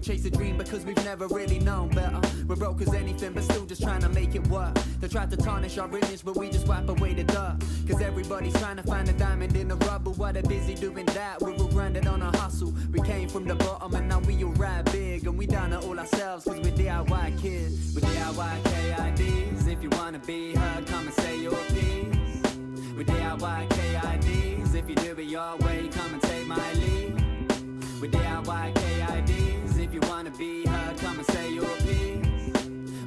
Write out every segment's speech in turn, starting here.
chase a dream because we've never really known better. We're broke as anything, but still just trying to make it work. They tried to tarnish our image, but we just wipe away the dirt. Cause everybody's trying to find a diamond in the rubble. While they're busy doing that, we're all grinding on a hustle. We came from the bottom and now we all ride big. And we done it all ourselves cause we're DIY kids. We're DIY KIDs. If you wanna be heard, come and say your piece. We're DIY KIDs. If you do it your way, come and take my lead. We're DIY KIDs. If you wanna be heard, come and say your piece.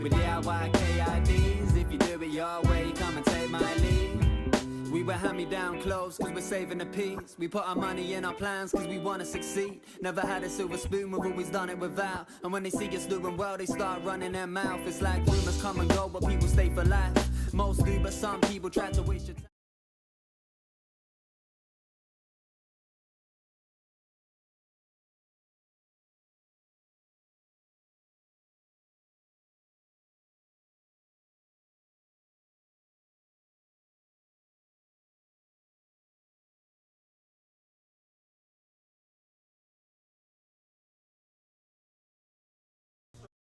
We're DIY KIDs. If you do it your way, come and take my lead. We wear hand-me-down clothes cause we're saving the peace. We put our money in our plans cause we wanna succeed. Never had a silver spoon, we've always done it without. And when they see us doing well, they start running their mouth. It's like rumors come and go, but people stay for life. Most do, but some people try to waste your time.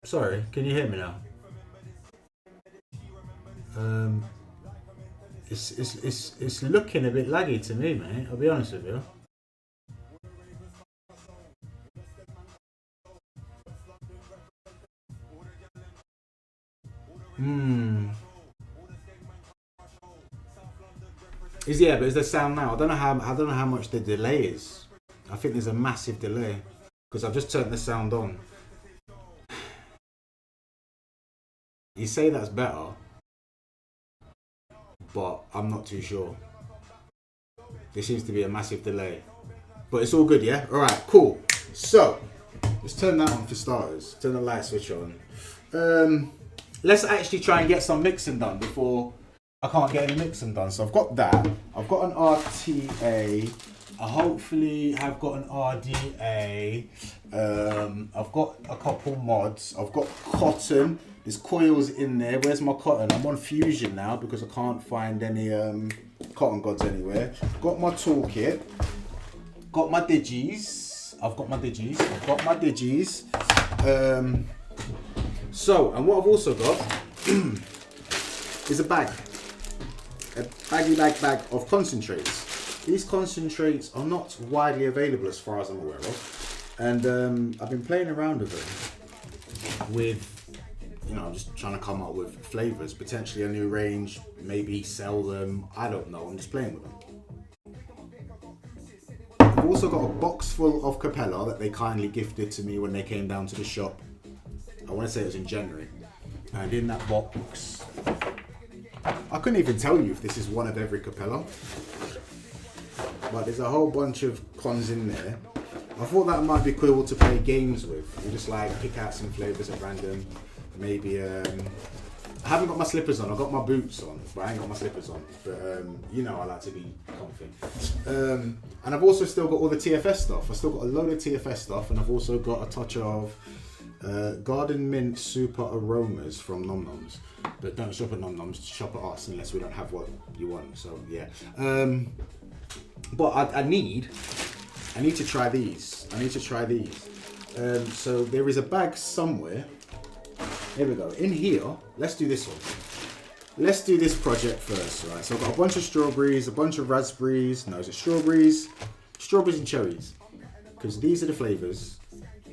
Sorry, can you hear me now? It's looking a bit laggy to me, mate. I'll be honest with you. But is the sound now? I don't know how much the delay is. I think there's a massive delay because I've just turned the sound on. You say that's better, but I'm not too sure. There seems to be a massive delay, but it's all good, yeah? All right, cool. So let's turn that on for starters. Turn the light switch on. Let's actually try and get some mixing done before I can't get any mixing done. So I've got that. I've got an RTA. I hopefully have got an RDA. I've got a couple mods. I've got cotton. There's coils in there. Where's my cotton? I'm on Fusion now because I can't find any cotton gods anywhere. Got my toolkit. Got my digis. I've got my digis. And what I've also got is a bag. A bag of concentrates. These concentrates are not widely available as far as I'm aware of. And I've been playing around with them with, I'm just trying to come up with flavors, potentially a new range, maybe sell them. I don't know. I'm just playing with them. I've also got a box full of Capella that they kindly gifted to me when they came down to the shop. I want to say it was in January. And in that box, I couldn't even tell you if this is one of every Capella, but there's a whole bunch of cons in there. I thought that might be cool to play games with. You just like pick out some flavors at random. Maybe I haven't got my slippers on. I've got my boots on, but I ain't got my slippers on. But I like to be comfy. And I've also still got all the TFS stuff. I've still got a load of TFS stuff, and I've also got a touch of Garden Mint Super Aromas from Nom Noms. But don't shop at Nom Noms, shop at us unless we don't have what you want. So yeah. But I need to try these. So there is a bag somewhere. Here we go. In here, let's do this one. Let's do this project first, right? So I've got a bunch of strawberries, a bunch of raspberries. No, is it strawberries? Strawberries and cherries. Because these are the flavors.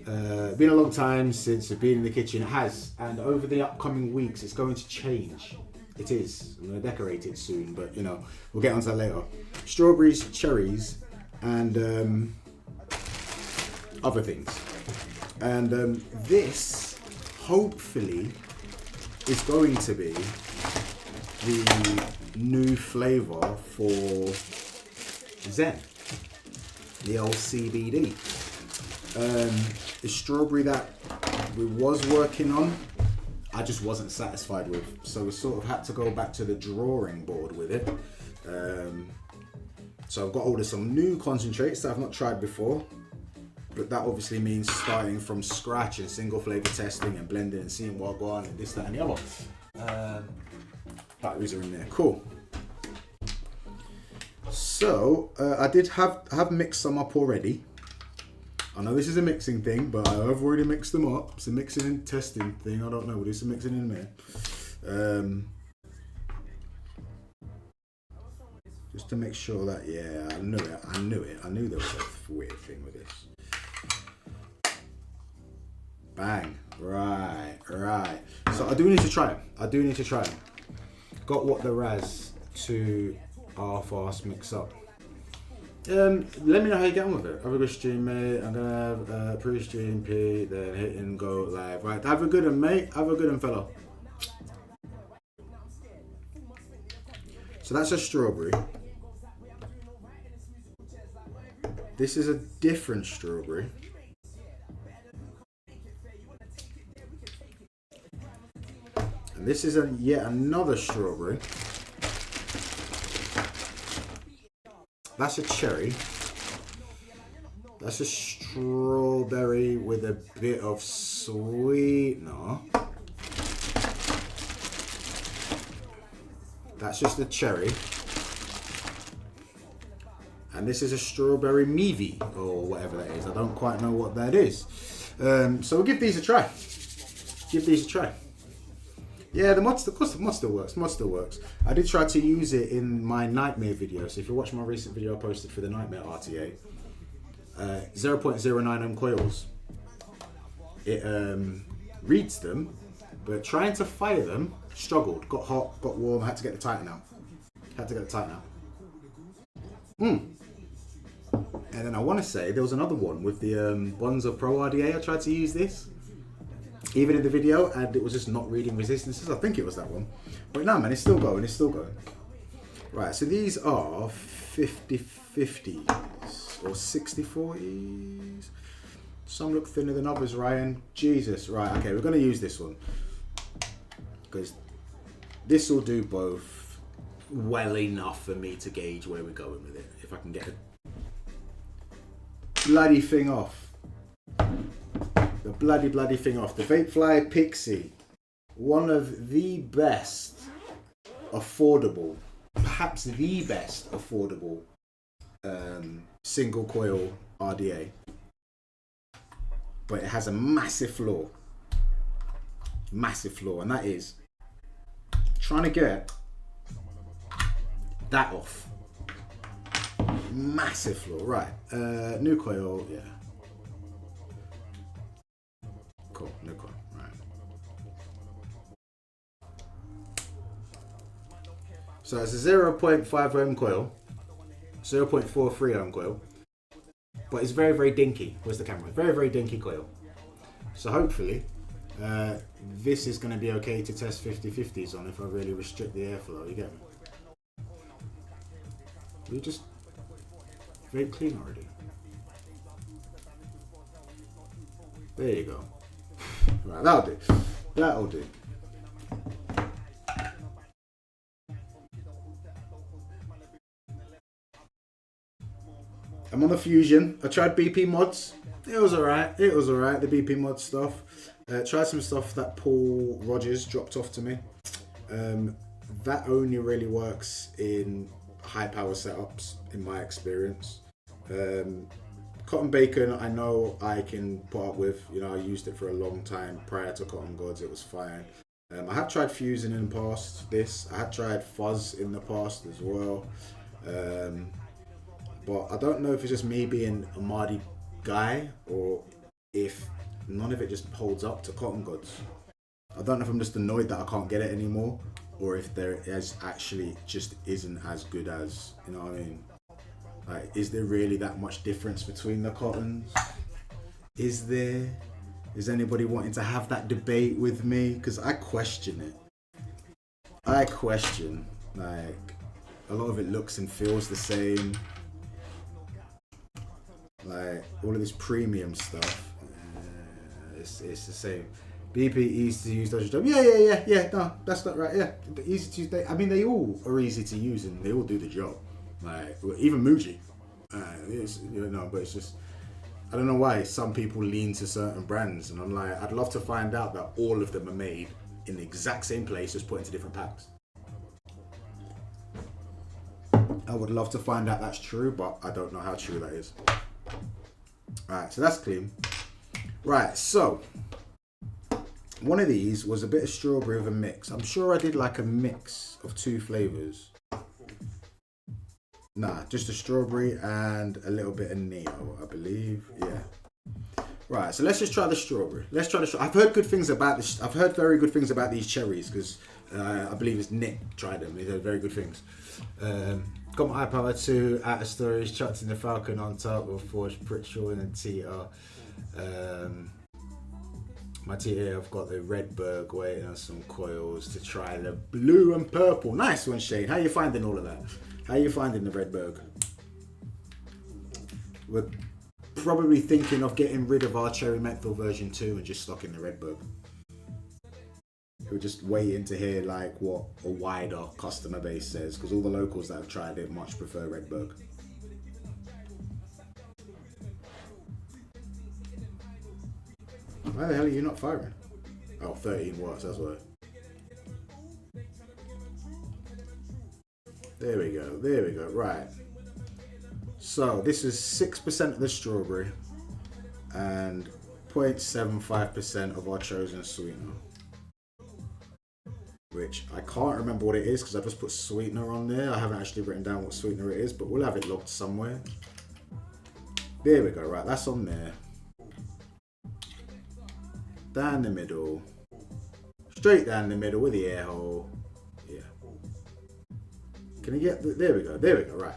Been a long time since I've been in the kitchen. It has. And over the upcoming weeks, it's going to change. It is. I'm going to decorate it soon, but we'll get onto that later. Strawberries, cherries, and other things. And this hopefully is going to be the new flavor for Zen, the old CBD. The strawberry that we was working on, I just wasn't satisfied with, so we sort of had to go back to the drawing board with it. So I've got hold of some new concentrates that I've not tried before, but that obviously means starting from scratch and single flavor testing and blending and seeing what go on and this, that and the other. Batteries are in there, cool. So I did have mixed some up already. I know this is a mixing thing, but I've already mixed them up. It's a mixing and testing thing. I don't know. We'll do some mixing in there. Just to make sure that, yeah, I knew it. I knew there was a weird thing with this. Bang. Right. So I do need to try it. Got what the Raz to half-ass mix up. Let me know how you get on with it. Have a good stream, mate. I'm gonna have pre-stream P, then hit and go live. Right, have a good one, mate. Have a good one, fella. So that's a strawberry. This is a different strawberry. And this is yet another strawberry. That's a cherry. That's a strawberry with a bit of sweetener. That's just a cherry. And this is a strawberry meavy, or whatever that is. I don't quite know what that is. So we'll give these a try. Yeah, the mod still works. I did try to use it in my Nightmare video. So if you watch my recent video I posted for the Nightmare RTA, 0.09 ohm coils. It reads them, but trying to fire them, struggled. Got hot, got warm, had to get the tighten out. And then I want to say there was another one with the Bonzo Pro RDA. I tried to use this, even in the video, and it was just not reading resistances. I think it was that one. But no, man, it's still going. Right, so these are 50/50s or 60/40s. Some look thinner than others, Ryan. Jesus, right, okay, we're going to use this one. Because this will do both well enough for me to gauge where we're going with it. If I can get the bloody thing off. The bloody thing off. The Vapefly Pixie. One of the best affordable, perhaps the best affordable single coil RDA. But it has a massive flaw. And that is trying to get that off. Massive flaw. Right. New coil, yeah. Cool, new coil, right. So it's a 0.5 ohm coil, 0.43 ohm coil, but it's very, very dinky. Where's the camera? Very, very dinky coil. So hopefully, this is going to be okay to test 50/50s on if I really restrict the airflow. You get me? You just vape clean already. There you go. Right, that'll do. I'm on the Fusion. I tried BP mods. It was alright. The BP mod stuff. Tried some stuff that Paul Rogers dropped off to me. That only really works in high power setups, in my experience. Cotton Bacon, I know I can put up with. You know, I used it for a long time prior to Cotton Gods. It was fine. I have tried Fusion in the past. I had tried Fuzz in the past as well. But I don't know if it's just me being a Mardi guy or if none of it just holds up to Cotton Gods. I don't know if I'm just annoyed that I can't get it anymore, or if there is actually just isn't as good as, you know what I mean? Like, is there really that much difference between the cottons? Is there? Is anybody wanting to have that debate with me? Because I question it. Like, a lot of it looks and feels the same. Like, all of this premium stuff, it's the same. BP easy to use, does your job. Yeah, no, that's not right, yeah. Easy to use, I mean, they all are easy to use and they all do the job. Like, even Muji. But it's just, I don't know why some people lean to certain brands, and I'm like, I'd love to find out that all of them are made in the exact same place, just put into different packs. I would love to find out that's true, but I don't know how true that is. Alright, so that's clean. Right, so one of these was a bit of strawberry with a mix. I'm sure I did like a mix of 2 flavors. Nah, just a strawberry and a little bit of Neo, I believe. Yeah. Right, so let's just try the strawberry. Let's try the. I've heard good things about this. I've heard very good things about these cherries because I believe it's Nick tried them. He heard very good things. Got my iPower 2 out of storage, chucked in the Falcon on top with Forge, Pritchard and TR. My TA, I've got the Redberg waiting on some coils to try the blue and purple. Nice one, Shane. How you finding all of that? How you finding the Redberg? We're probably thinking of getting rid of our Cherry Menthol version 2 and just stocking the Redberg. We're just waiting to hear like what a wider customer base says, because all the locals that have tried it much prefer Redberg. Why the hell are you not firing? Oh, 13 watts, that's why. There we go, right. So this is 6% of the strawberry and 0.75% of our chosen sweetener. Which I can't remember what it is because I just put sweetener on there. I haven't actually written down what sweetener it is, but we'll have it logged somewhere. There we go, right, that's on there. Down the middle. Straight down the middle with the air hole. Yeah. Can you get the, there we go, right.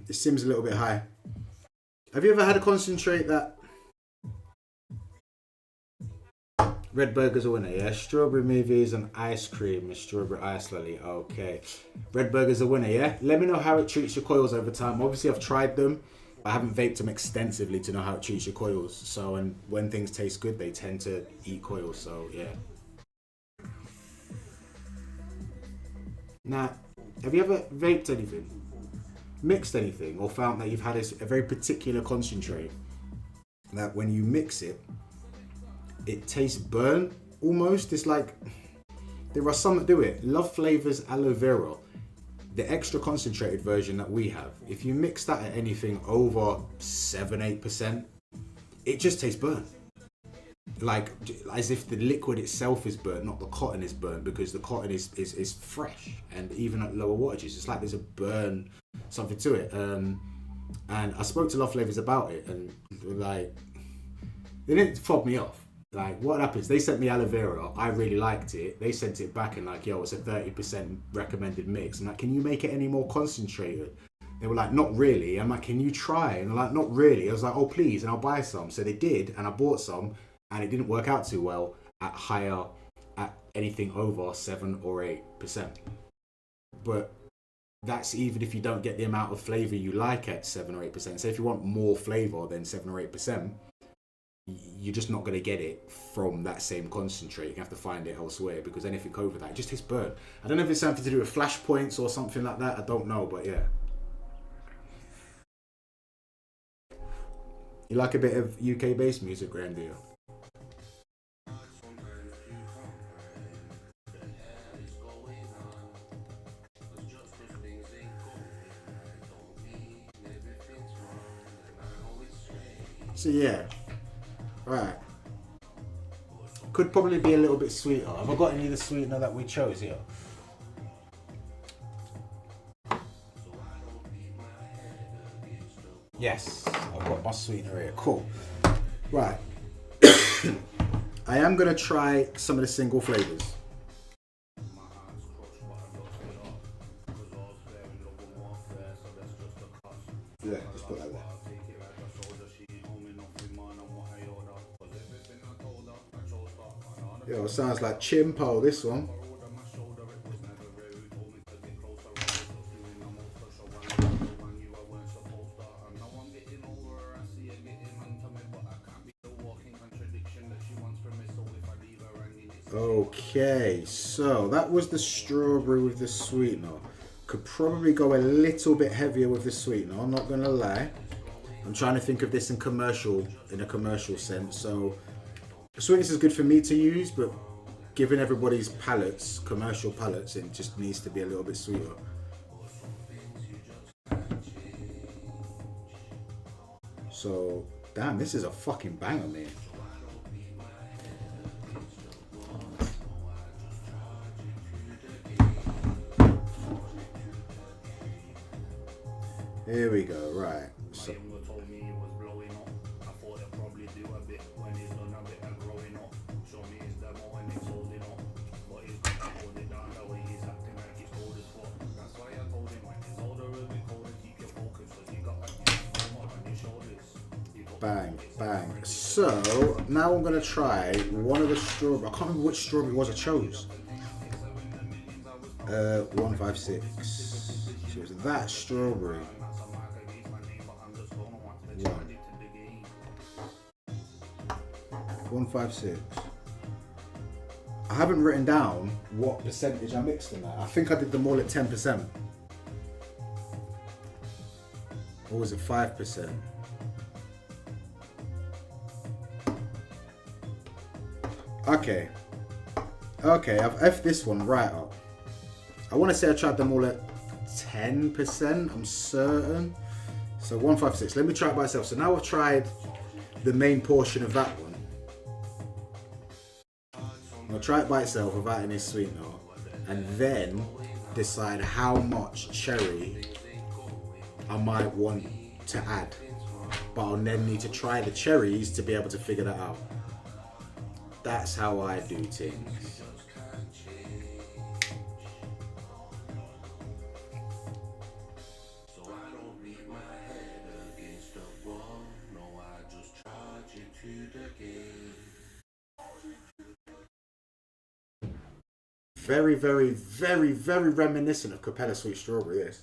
It seems a little bit high. Have you ever had a concentrate that Redberger's a winner, yeah? Strawberry movies and ice cream and strawberry ice lolly. Okay. Redberger's a winner, yeah? Let me know how it treats your coils over time. Obviously, I've tried them. I haven't vaped them extensively to know how it treats your coils. So, and when things taste good, they tend to eat coils. So, yeah. Now, have you ever vaped anything? Mixed anything? Or found that you've had a very particular concentrate that when you mix it, it tastes burnt almost? It's like, there are some that do it. Love Flavors Aloe Vera, the extra concentrated version that we have. If you mix that at anything over 7-8%, it just tastes burnt. Like, as if the liquid itself is burnt, not the cotton is burnt, because the cotton is fresh. And even at lower wattages, it's like there's a burn, something to it. And I spoke to Love Flavors about it, and like, they didn't fob me off. Like, what happens? They sent me aloe vera. I really liked it. They sent it back and like, yo, it's a 30% recommended mix. I'm like, can you make it any more concentrated? They were like, not really. I'm like, can you try? And they're like, not really. I was like, oh, please. And I'll buy some. So they did. And I bought some. And it didn't work out too well at anything over 7 or 8%. But that's even if you don't get the amount of flavor you like at 7 or 8%. So if you want more flavor than 7 or 8%, you're just not going to get it from that same concentrate. You have to find it elsewhere, because anything over that, it just tastes burnt. I don't know if it's something to do with flash points or something like that. I don't know, but yeah. You like a bit of UK based music, Graham, do you? So yeah. Right. Could probably be a little bit sweeter. Have I got any of the sweetener that we chose here? Yes, I've got my sweetener here. Cool. Right. I am going to try some of the single flavors. Yeah, just put that there. Yo, it sounds like Chimpo, this one. Okay, so that was the strawberry with the sweetener. Could probably go a little bit heavier with the sweetener, I'm not gonna lie. I'm trying to think of this in a commercial sense. So Sweetness is good for me to use, but given everybody's palates, commercial palates, it just needs to be a little bit sweeter. So, damn, this is a fucking banger, man. Here we go, right. So, bang, bang. So, now I'm gonna try one of the strawberry. I can't remember which strawberry it was I chose. 156. So it's that strawberry. 156. I haven't written down what percentage I mixed in that. I think I did them all at 10%. Or was it 5%? Okay. Okay, I've F'd this one right up. I want to say I tried them all at 10%, I'm certain. So 156. Let me try it by itself. So now I've tried the main portion of that one. I'll try it by itself without any sweetener, and then decide how much cherry I might want to add. But I'll then need to try the cherries to be able to figure that out. That's how I do things. Very, very, very, very reminiscent of Capella Sweet Strawberry, this.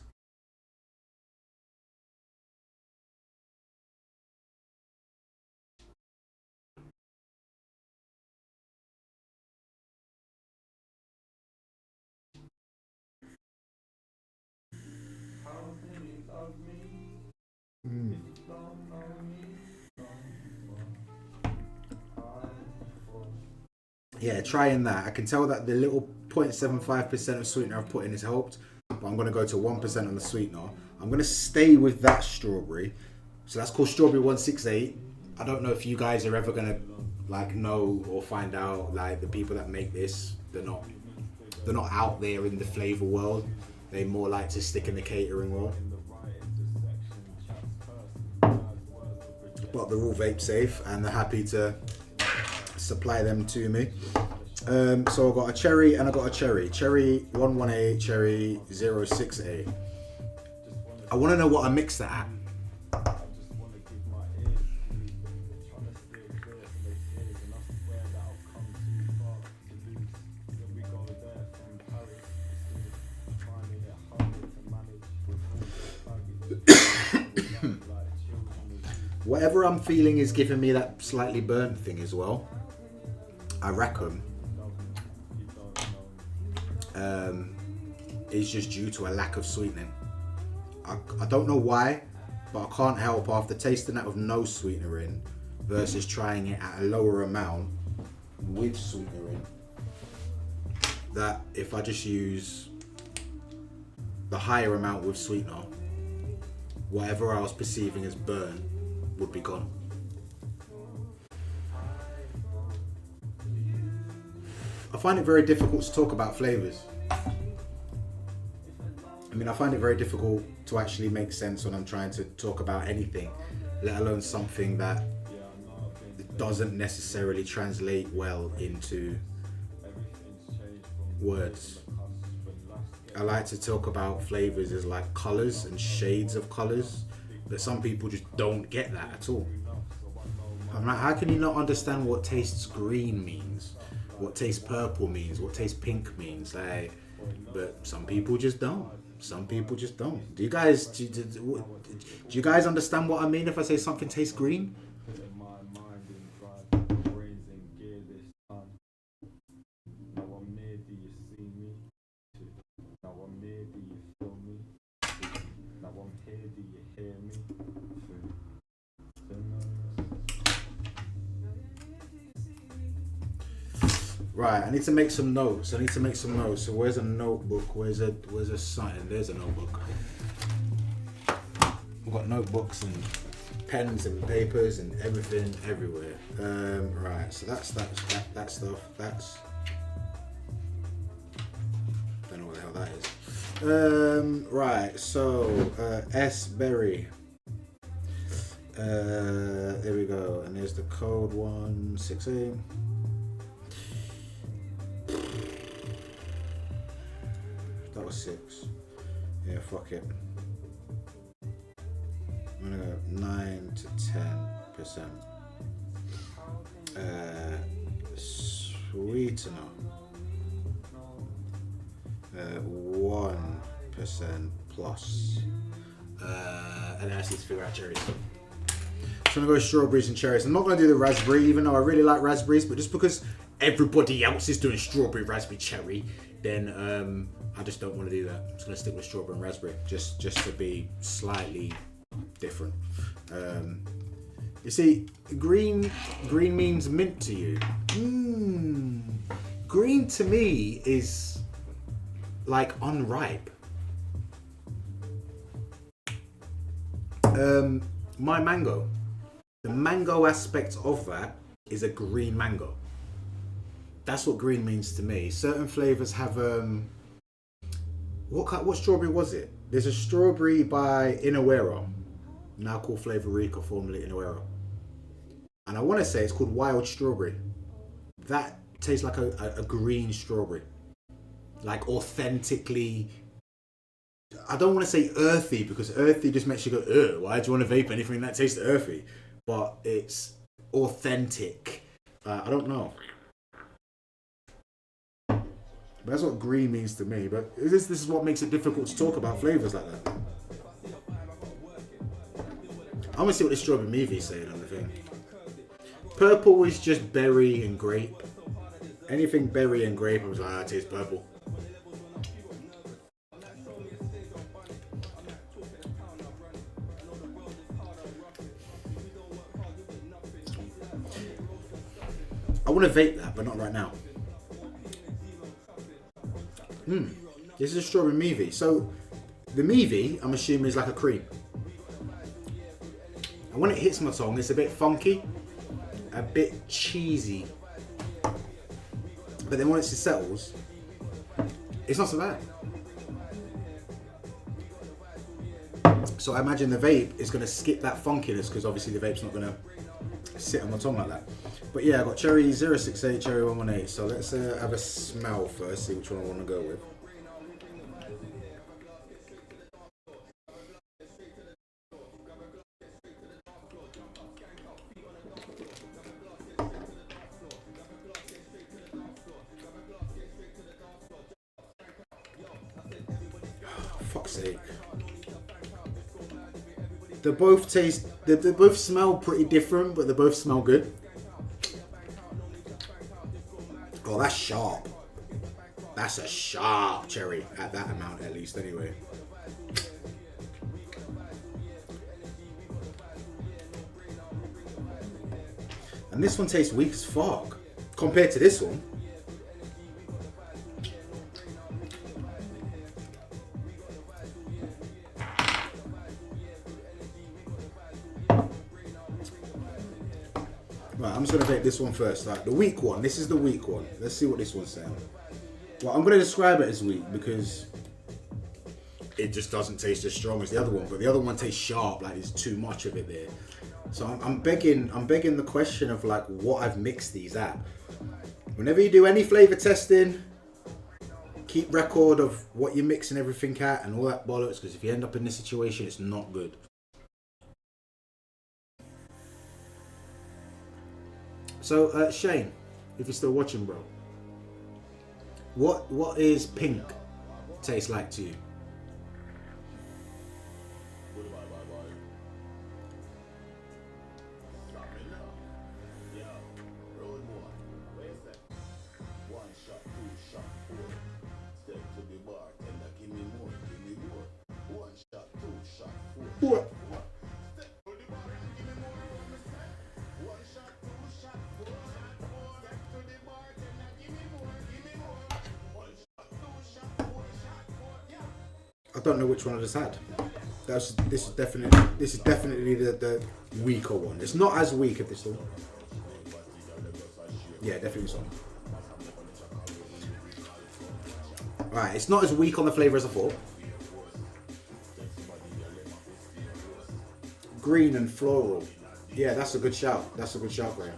Yeah, trying that. I can tell that the little 0.75% of sweetener I've put in has helped, but I'm going to go to 1% on the sweetener. I'm going to stay with that strawberry. So that's called Strawberry 168. I don't know if you guys are ever going to like know or find out, like the people that make this, they're not out there in the flavor world. They more like to stick in the catering world. But they're all vape safe and they're happy to supply them to me. So I've got a cherry and I got a cherry. Cherry 118, cherry 06A. I want to know what I mixed that at. Whatever I'm feeling is giving me that slightly burnt thing as well. I reckon is just due to a lack of sweetening. I don't know why, but I can't help after tasting that with no sweetener in versus trying it at a lower amount with sweetener in, that if I just use the higher amount with sweetener, whatever I was perceiving as burn would be gone. I find it very difficult to talk about flavors. I mean, I find it very difficult to actually make sense when I'm trying to talk about anything, let alone something that doesn't necessarily translate well into words. I like to talk about flavors as like colors and shades of colors, but some people just don't get that at all. I'm like, how can you not understand what tastes green means? What tastes purple means? What tastes pink means? Like, but some people just don't. Some people just don't. Do you guys understand what I mean if I say something tastes green? Right, I need to make some notes. So where's a notebook? Where's a sign? There's a notebook. We've got notebooks and pens and papers and everything everywhere. Right, so that stuff. That's don't know what the hell that is. Right, so S Berry. There we go, and there's the code 168. That was 6. Yeah, fuck it. I'm gonna go 9 to 10%. Sweetener. 1% plus. And then I just need to figure out cherries. So I'm gonna go strawberries and cherries. I'm not gonna do the raspberry, even though I really like raspberries, but just because everybody else is doing strawberry, raspberry, cherry, then I just don't want to do that. I'm just gonna stick with strawberry and raspberry, just to be slightly different. You see, green means mint to you. Green to me is like unripe. My mango. The mango aspect of that is a green mango. That's what green means to me. Certain flavors have what strawberry was it? There's a strawberry by Inawera, now called Flavorica, formerly Inawera, and I want to say it's called Wild Strawberry. That tastes like a green strawberry, like authentically. I don't want to say earthy, because earthy just makes you go, ugh, why do you want to vape anything that tastes earthy? But it's authentic. I don't know. But that's what green means to me. But this is what makes it difficult to talk about flavors like that. I want to see what the strawberry movie is saying on the thing. Purple is just berry and grape. Anything berry and grape, I was like, it tastes purple. I want to vape that, but not right now. This is a strawberry meavy. So the meavy, I'm assuming, is like a cream. And when it hits my tongue, it's a bit funky, a bit cheesy. But then once it settles, it's not so bad. So I imagine the vape is going to skip that funkiness, because obviously the vape's not going to sit on my tongue like that. But yeah, I've got cherry 068, cherry 118. So let's have a smell first, see which one I want to go with. Fuck's sake. They both taste, they both smell pretty different, but they both smell good. Oh, that's sharp. That's a sharp cherry at that amount, at least, anyway. And this one tastes weak as fuck compared to this one. Right, I'm just gonna take this one first. Like the weak one. This is the weak one. Let's see what this one's saying. Well, I'm gonna describe it as weak because it just doesn't taste as strong as the other one. But the other one tastes sharp. Like there's too much of it there. So I'm begging the question of like what I've mixed these at. Whenever you do any flavor testing, keep record of what you're mixing everything at and all that bollocks. Because if you end up in this situation, it's not good. So Shane, if you're still watching, bro, what is pink taste like to you? What? don't know which one I just had. This is definitely the weaker one. It's not as weak as this one. Yeah, definitely this one. Alright, it's not as weak on the flavour as I thought. Green and floral. Yeah, that's a good shout. That's a good shout, Graham.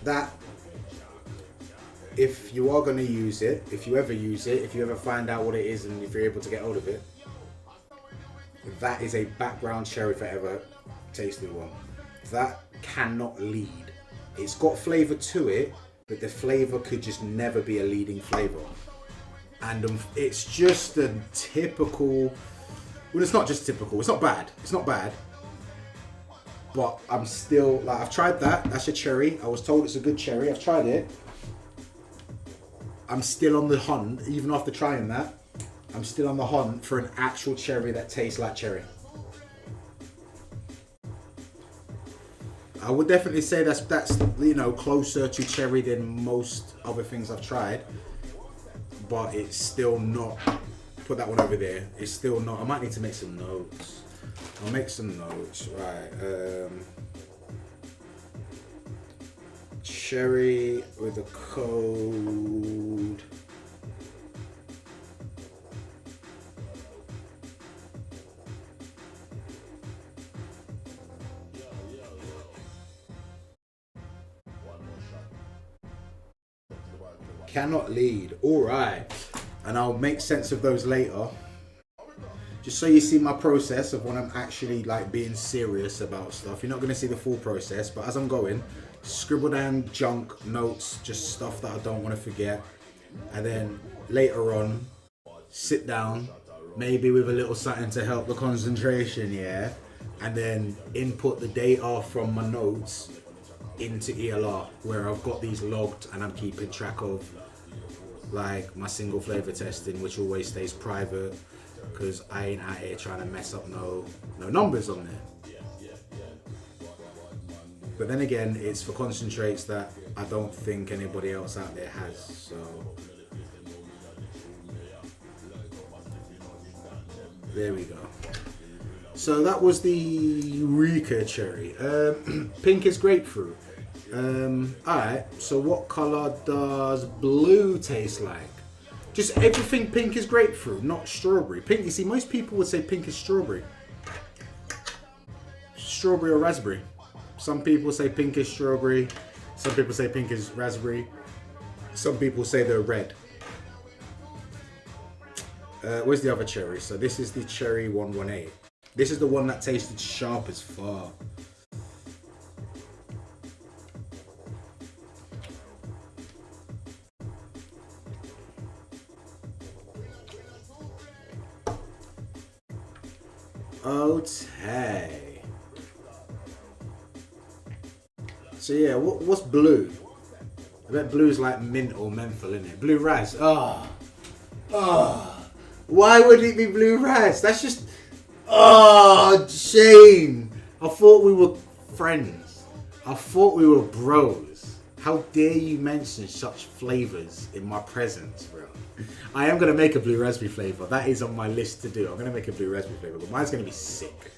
That, if you are going to use it, if you ever use it, if you ever find out what it is and if you're able to get hold of it, that is a background cherry forever tasty one. That cannot lead. It's got flavour to it, but the flavour could just never be a leading flavour. And it's just a typical, well, it's not just typical, it's not bad, but I'm still, like, I've tried that, that's a cherry, I was told it's a good cherry, I've tried it. I'm still on the hunt, even after trying that, I'm still on the hunt for an actual cherry that tastes like cherry. I would definitely say that's you know, closer to cherry than most other things I've tried, but it's still not, put that one over there, it's still not, I might need to make some notes. I'll make some notes, right, cherry with a code. Cannot lead, all right, and I'll make sense of those later. Just so you see my process of when I'm actually like being serious about stuff. You're not going to see the full process, but as I'm going, scribble down junk notes, just stuff that I don't want to forget. And then later on, sit down, maybe with a little something to help the concentration, yeah? And then input the data from my notes into ELR, where I've got these logged and I'm keeping track of like my single flavor testing, which always stays private, because I ain't out here trying to mess up no numbers on there. But then again, it's for concentrates that I don't think anybody else out there has, so there we go. So that was the Eureka cherry. Pink is grapefruit. Alright, so what colour does blue taste like? Just everything pink is grapefruit, not strawberry. Pink, you see, most people would say pink is strawberry. Strawberry or raspberry. Some people say pink is strawberry. Some people say pink is raspberry. Some people say they're red. Where's the other cherry? So this is the cherry 118. This is the one that tasted sharp as fuck. Okay. So yeah, what's blue? I bet blue's like mint or menthol, isn't it? Blue raz. Why would it be blue raz? That's just, Shane. I thought we were friends. I thought we were bros. How dare you mention such flavors in my presence, bro? I am going to make a blue raspberry flavor. That is on my list to do. I'm going to make a blue raspberry flavor, but mine's going to be sick.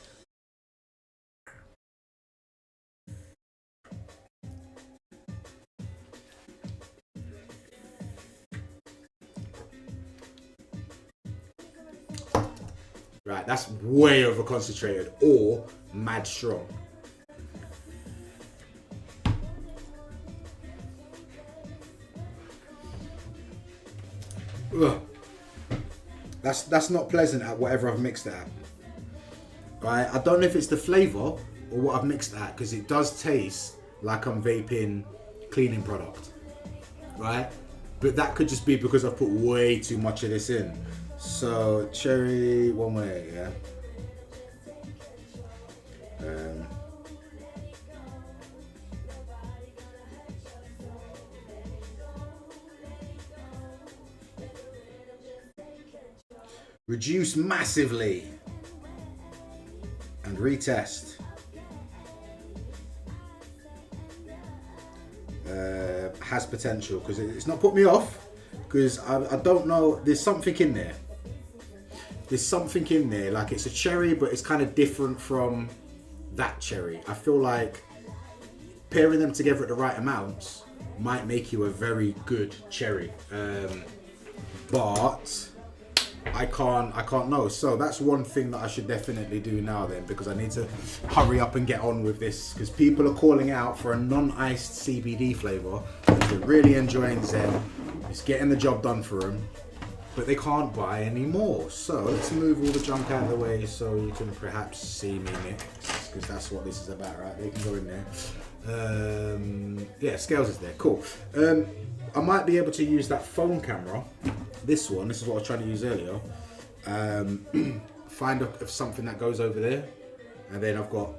Right, that's way over concentrated or mad strong. Ugh. That's not pleasant at whatever I've mixed it at. Right, I don't know if it's the flavour or what I've mixed it at, because it does taste like I'm vaping cleaning product. Right? But that could just be because I've put way too much of this in. So cherry 118, yeah. Reduce massively. And retest. Has potential, because it's not put me off, because I don't know, there's something in there. There's something in there, like it's a cherry, but it's kind of different from that cherry. I feel like pairing them together at the right amounts might make you a very good cherry. But I can't know. So that's one thing that I should definitely do now then, because I need to hurry up and get on with this, because people are calling out for a non-iced CBD flavour. They're really enjoying Zen. It's getting the job done for them, but they can't buy any more. So let's move all the junk out of the way so you can perhaps see me mix, because that's what this is about, right? They can go in there. Yeah, Scales is there. Cool. I might be able to use that phone camera. This one, this is what I was trying to use earlier. Find something that goes over there, and then I've got.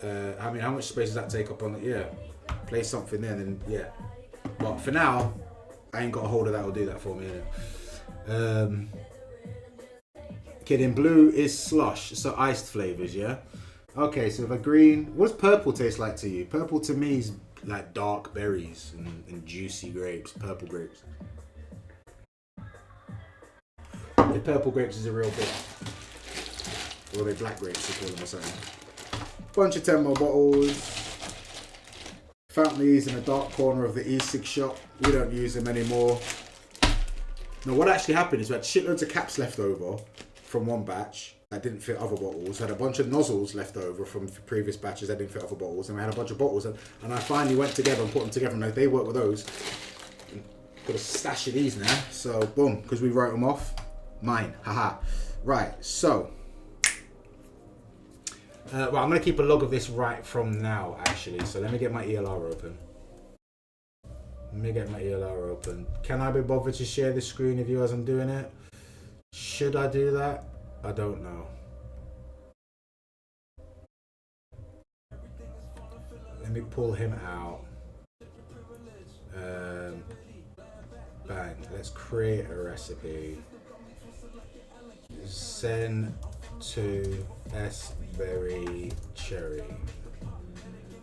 I mean, how much space does that take up on it? Yeah, place something there, and then yeah. But for now, I ain't got a holder that will do that for me. Kidding. Blue is slush, so iced flavors, yeah. Okay, so if a green, what does purple taste like to you? Purple to me is like dark berries and juicy grapes, purple grapes. If purple grapes is a real thing, or they black grapes, you call them or something. Bunch of 10ml bottles. Found these in a dark corner of the e-cig shop. We don't use them anymore. Now, what actually happened is we had shitloads of caps left over from one batch that didn't fit other bottles. We had a bunch of nozzles left over from previous batches that didn't fit other bottles, and we had a bunch of bottles, and I finally went together and put them together, and they work with those. Got a stash of these now, so boom, because we wrote them off. Mine, haha. Right, so well, I'm gonna keep a log of this right from now, actually. So let me get my ELR open. Can I be bothered to share the screen with you as I'm doing it? Should I do that? I don't know. Let me pull him out. Bang. Let's create a recipe. Send to S-Berry Cherry.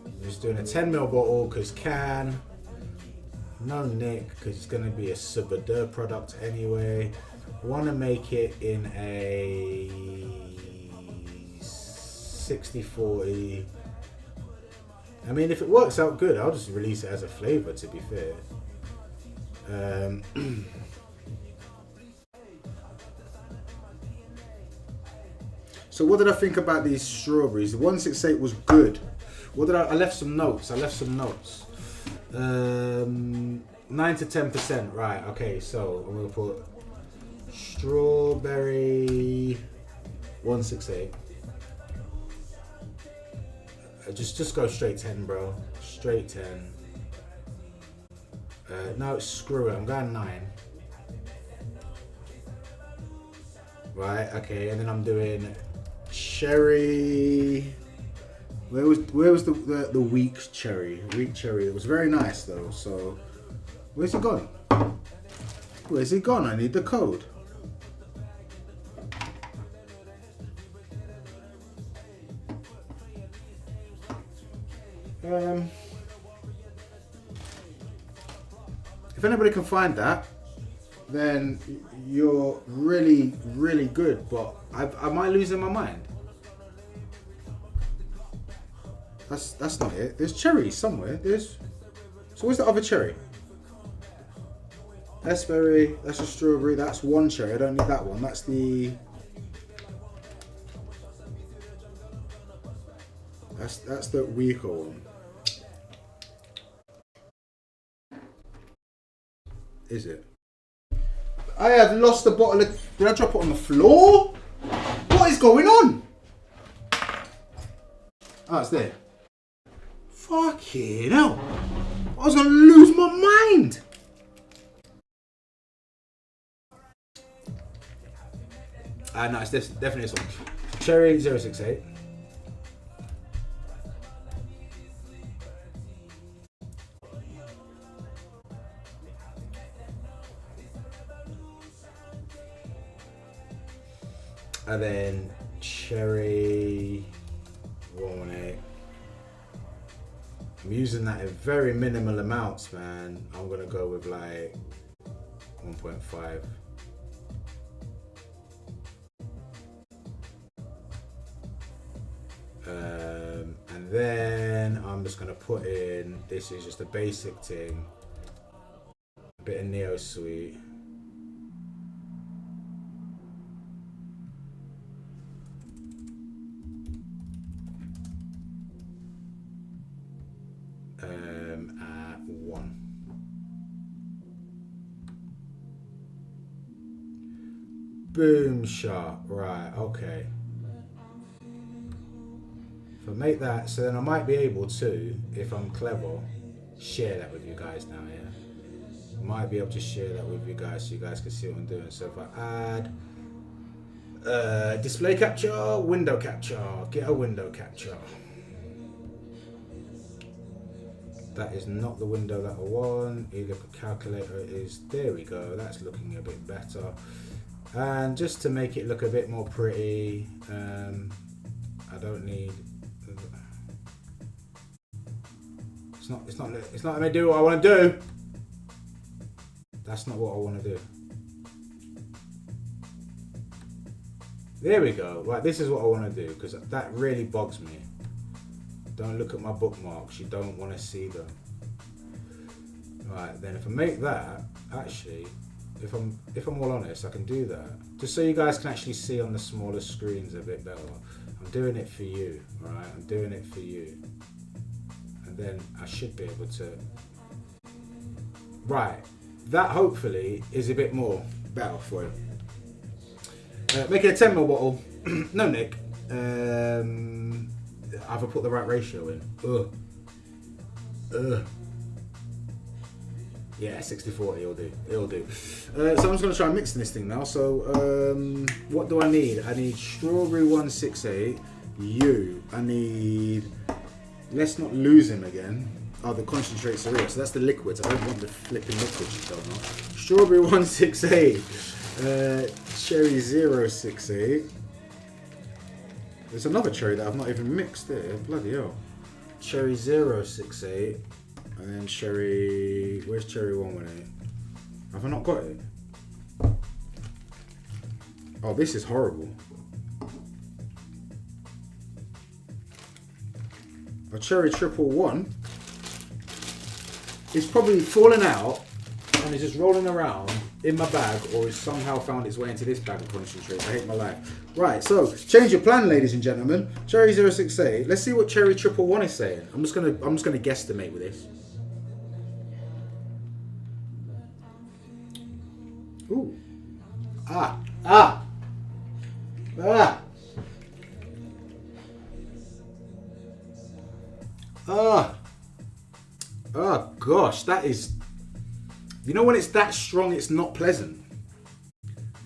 I'm just doing a 10ml bottle because can. No nick because it's going to be a Subadeur product anyway. I want to make it in a 60-40. I mean, if it works out good, I'll just release it as a flavor, to be fair. So what did I think about these strawberries? The 168 was good. What did I left some notes. 9 to 10%, right? Okay, so I'm gonna put strawberry 168. Just go straight 10, bro. Straight 10. No, screw it. I'm going 9. Right. Okay, and then I'm doing cherry. Where was the weak cherry? Weak cherry. It was very nice though. So where's it gone? Where's it gone? I need the code. If anybody can find that, then you're really, really good. But I might lose in my mind. That's not it. There's cherries somewhere. So where's the other cherry? That's berry. That's a strawberry. That's one cherry. I don't need that one. That's the. That's the weaker one. Is it? I have lost a bottle of. Did I drop it on the floor? What is going on? Oh, it's there. Fucking hell. I was gonna lose my mind. No, it's definitely this one. Cherry 068. And then cherry 118. I'm using that in very minimal amounts, man. I'm gonna go with like 1.5. And then I'm just gonna put in, this is just a basic thing, a bit of Neo Sweet. At 1. Boom shot, right, okay. If I make that, so then I might be able to, if I'm clever, share that with you guys now, yeah? I might be able to share that with you guys so you guys can see what I'm doing. So if I add display capture, window capture, get a window capture. That is not the window that I want. You look at calculator, it is, there we go, that's looking a bit better. And just to make it look a bit more pretty, I don't need, it's not let me do what I want to do. That's not what I want to do. There we go. Right, this is what I want to do, because that really bugs me. Don't look at my bookmarks, you don't want to see them. Right, then if I make that, actually, if I'm all honest, I can do that. Just so you guys can actually see on the smaller screens a bit better. I'm doing it for you, right? I'm doing it for you. And then I should be able to... Right, that hopefully is a bit more better for you. Making a 10ml bottle, no Nick. Have I put the right ratio in? Yeah, 60-40, it'll do. It'll do. So I'm just going to try mixing this thing now. So what do I need? I need strawberry 168. I need... Let's not lose him again. Oh, the concentrates are here. So that's the liquids. I don't want the flipping liquids, you don't know. Strawberry 168. Cherry 068. There's another cherry that I've not even mixed there. Bloody hell. Cherry 068. And then cherry... Where's cherry 118? Have I not got it? Oh, this is horrible. A cherry 111 is probably fallen out and is just rolling around in my bag, or has somehow found its way into this bag of concentrates. I hate my life. Right, so change your plan, ladies and gentlemen. Cherry 068. Let's see what cherry 111 is saying. I'm just gonna guesstimate with this. Ooh. Ah. Oh gosh, that is... You know when it's that strong, it's not pleasant.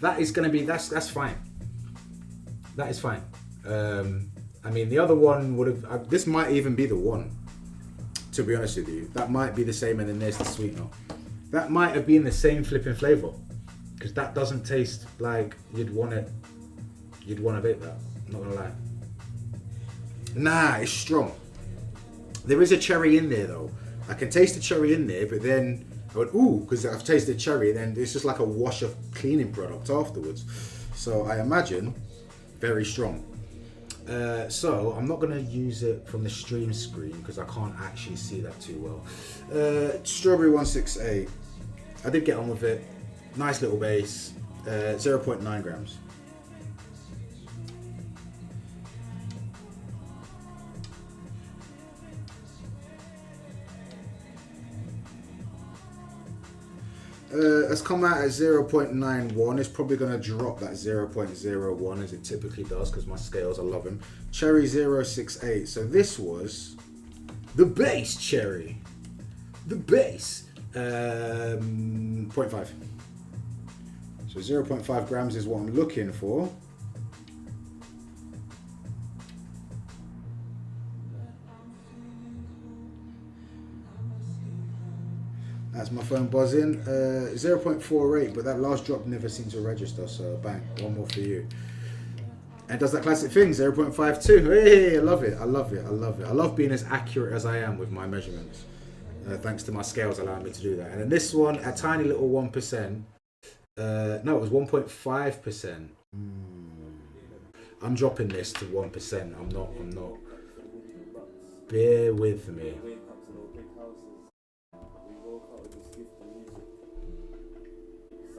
That is going to be... That's fine. That is fine. I mean, the other one would have... this might even be the one, to be honest with you. That might be the same, and then there's the sweetener. That might have been the same flipping flavour. Because that doesn't taste like you'd want to vape that. I'm not going to lie. Nah, it's strong. There is a cherry in there though. I can taste the cherry in there, but then I went, ooh, because I've tasted cherry, then it's just like a wash of cleaning product afterwards. So I imagine very strong. So I'm not going to use it from the stream screen because I can't actually see that too well. Strawberry 168. I did get on with it. Nice little base. 0.9 grams. It's come out at 0.91. It's probably going to drop that 0.01 as it typically does because my scales, I love them. Cherry 068. So this was the base cherry. The base. 0.5. So 0.5 grams is what I'm looking for. That's my phone buzzing. 0.48, but that last drop never seemed to register, so bang, one more for you. And does that classic thing, 0.52. Hey, I love it. I love it. I love it. I love being as accurate as I am with my measurements. Thanks to my scales allowing me to do that. And then this one, a tiny little 1%. No, it was 1.5%. I'm dropping this to 1%. I'm not. Bear with me.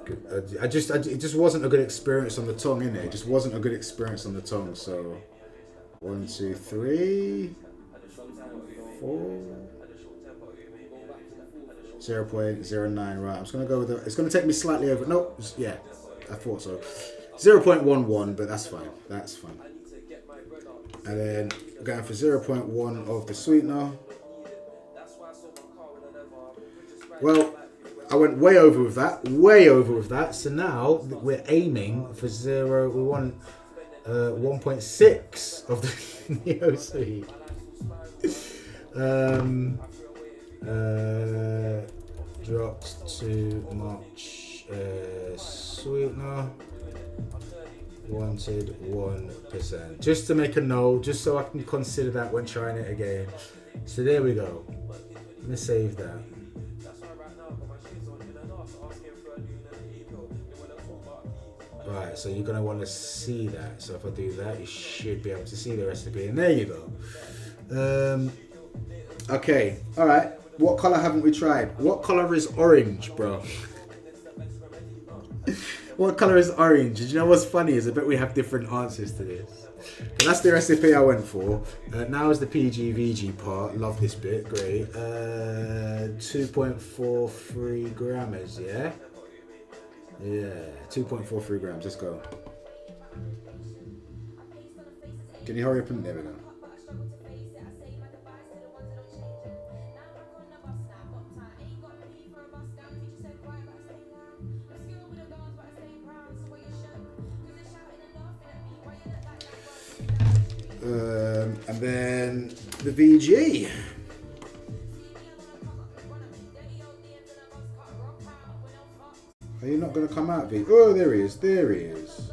It just wasn't a good experience on the tongue, innit? It just wasn't a good experience on the tongue. So 1, 2, 3, 4, 0.09. Right, I'm just gonna go with it. It's gonna take me slightly over. No, yeah, I thought so. 0.11, but that's fine. That's fine. And then going for 0.1 of the sweetener. Well, I went way over with that. Way over with that. So now we're aiming for 0. We want 1.6 of the Neo Sweet. Dropped too much sweetener. Wanted 1%. Just to make a note, just so I can consider that when trying it again. So there we go. Let me save that. Right, so you're going to want to see that. So if I do that, you should be able to see the recipe. And there you go. Okay, alright. What colour haven't we tried? What colour is orange, bro? What colour is orange? And you know what's funny is I bet we have different answers to this. But that's the recipe I went for. Now is the PGVG part. Love this bit. Great. 2.43 grams, yeah? Yeah, 2.43 grams. Let's go. Can you hurry up and there we go. And then the VG. Are you not going to come out, V? Oh, there he is. There he is.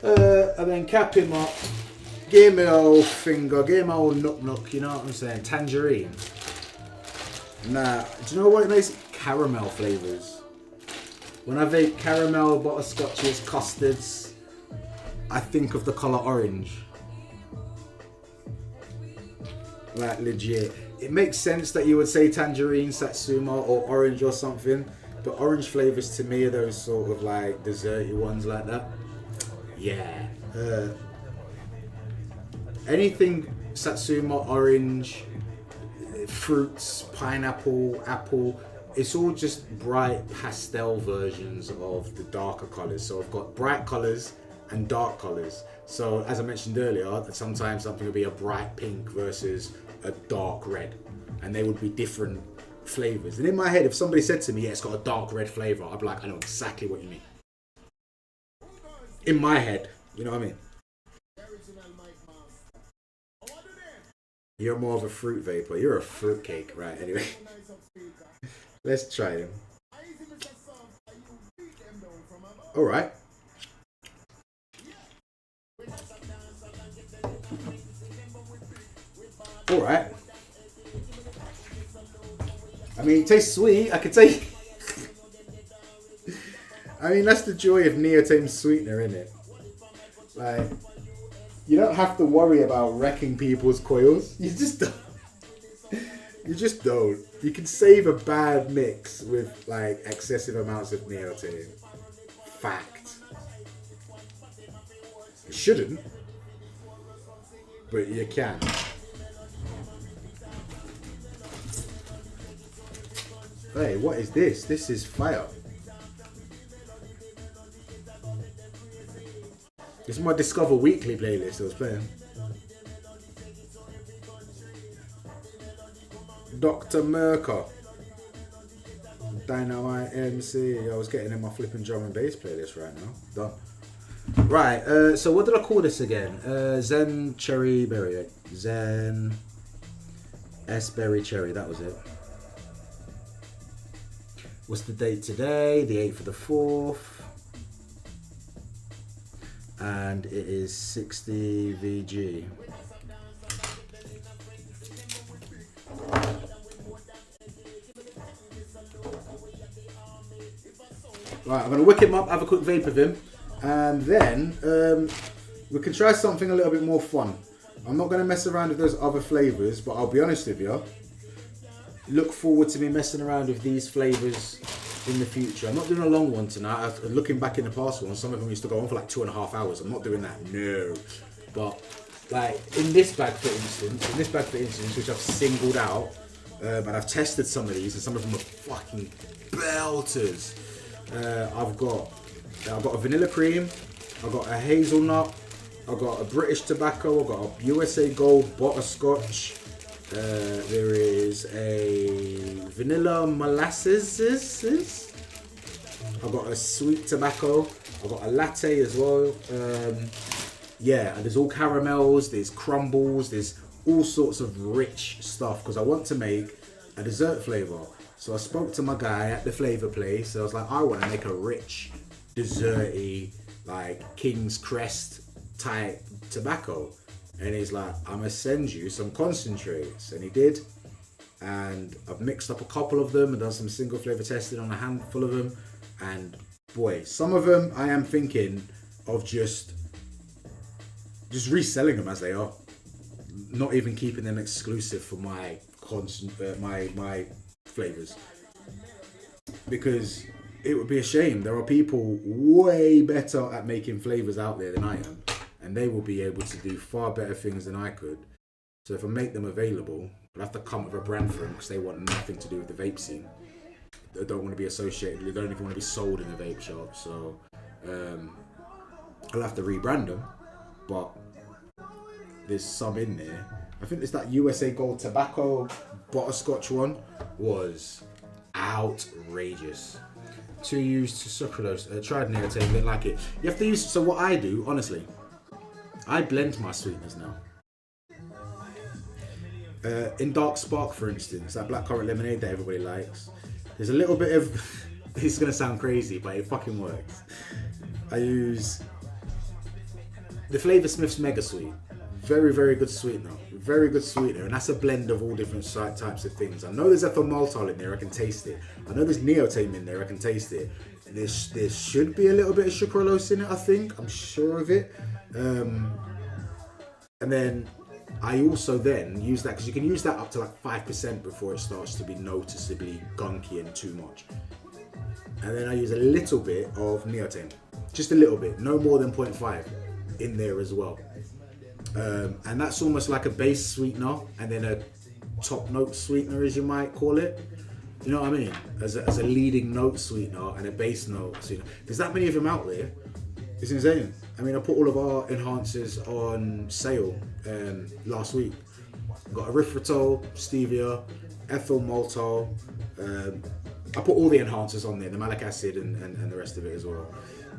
And then cap him up. Give me old finger. Give me old knock. You know what I'm saying? Tangerine. Nah. Do you know what it makes? Caramel flavours. When I vape caramel, butterscotches, custards, I think of the colour orange. Like legit. It makes sense that you would say tangerine, satsuma, or orange or something. But orange flavours to me are those sort of like desserty ones like that. Yeah. Anything satsuma, orange, fruits, pineapple, apple. It's all just bright pastel versions of the darker colours. So I've got bright colours and dark colours. So as I mentioned earlier, sometimes something will be a bright pink versus a dark red. And they would be different flavours. And in my head, if somebody said to me, yeah, it's got a dark red flavour, I'd be like, I know exactly what you mean. In my head, you know what I mean? You're more of a fruit vapor. You're a fruitcake, right? Anyway. Let's try them. Alright. Alright. I mean, it tastes sweet. I could say. I mean, that's the joy of Neotame sweetener, isn't it? Like, you don't have to worry about wrecking people's coils. You just don't. You just don't. You can save a bad mix with like excessive amounts of Neotame. Fact. You shouldn't, but you can. Hey, what is this? This is fire. This is my Discover Weekly playlist I was playing. Dr. Merker. Dynamite MC. I was getting in my flipping drum and bass playlist right now. Done. Right, so what did I call this again? Zen Cherry Berry. Zen S Berry Cherry, that was it. What's the date today? The 8th of the 4th. And it is 60 VG. Right, I'm going to whip him up, have a quick vape of him, and then we can try something a little bit more fun. I'm not going to mess around with those other flavours, but I'll be honest with you, look forward to me messing around with these flavours in the future. I'm not doing a long one tonight. Looking back in the past one, some of them used to go on for like 2.5 hours. I'm not doing that, no. But like in this bag for instance, which I've singled out, and I've tested some of these, and some of them are fucking belters. I've got a vanilla cream, I've got a hazelnut, I've got a British tobacco, I've got a USA Gold butterscotch. There is a vanilla molasses. I've got a sweet tobacco. I've got a latte as well. Yeah, and there's all caramels, there's crumbles, there's all sorts of rich stuff because I want to make a dessert flavor. So I spoke to my guy at the flavor place. I was like, I want to make a rich, desserty, like King's Crest type tobacco. And he's like, I'm going to send you some concentrates. And he did. And I've mixed up a couple of them and done some single flavor testing on a handful of them. And boy, some of them I am thinking of just reselling them as they are. Not even keeping them exclusive for my my flavors. Because it would be a shame. There are people way better at making flavors out there than I am. And they will be able to do far better things than I could. So if I make them available, I'll have to come up with a brand for them because they want nothing to do with the vape scene. They don't want to be associated, they don't even want to be sold in a vape shop. So I'll have to rebrand them. But there's some in there. I think there's that USA Gold tobacco butterscotch one was outrageous. Too used to sucralose. Tried nicotine, didn't like it. You have to use. So what I do, honestly, I blend my sweeteners now. In Dark Spark, for instance, that blackcurrant lemonade that everybody likes, there's a little bit of. It's gonna sound crazy, but it fucking works. I use the Flavor Smith's Mega Sweet. Very, very good sweetener. Very good sweetener. And that's a blend of all different types of things. I know there's ethyl maltol in there, I can taste it. I know there's neotame in there, I can taste it. There should be a little bit of sucralose in it, I think. I'm sure of it. And then I also then use that, because you can use that up to like 5% before it starts to be noticeably gunky and too much. And then I use a little bit of neotame. Just a little bit, no more than 0.5 in there as well. And that's almost like a base sweetener and then a top note sweetener, as you might call it. You know what I mean? As a leading note sweetener and a base note sweetener. There's that many of them out there. It's insane. I mean, I put all of our enhancers on sale last week. I've got erythritol, stevia, ethyl maltol. I put all the enhancers on there, the malic acid and the rest of it as well.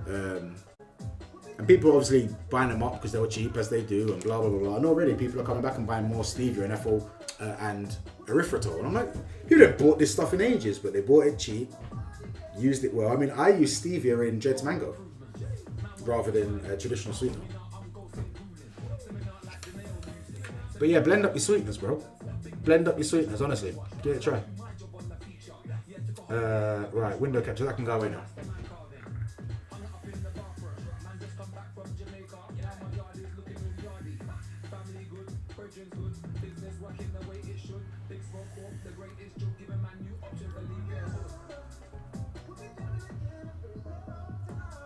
And people are obviously buying them up because they were cheap, as they do, and blah, blah, blah, blah. And already people are coming back and buying more stevia and ethyl and erythritol. And I'm like, people have bought this stuff in ages, but they bought it cheap, used it well. I mean, I use stevia in Jed's Mango rather than traditional sweetener. But yeah, blend up your sweeteners, bro. Blend up your sweeteners, honestly. Give it a try. Right, window capture, that can go away now.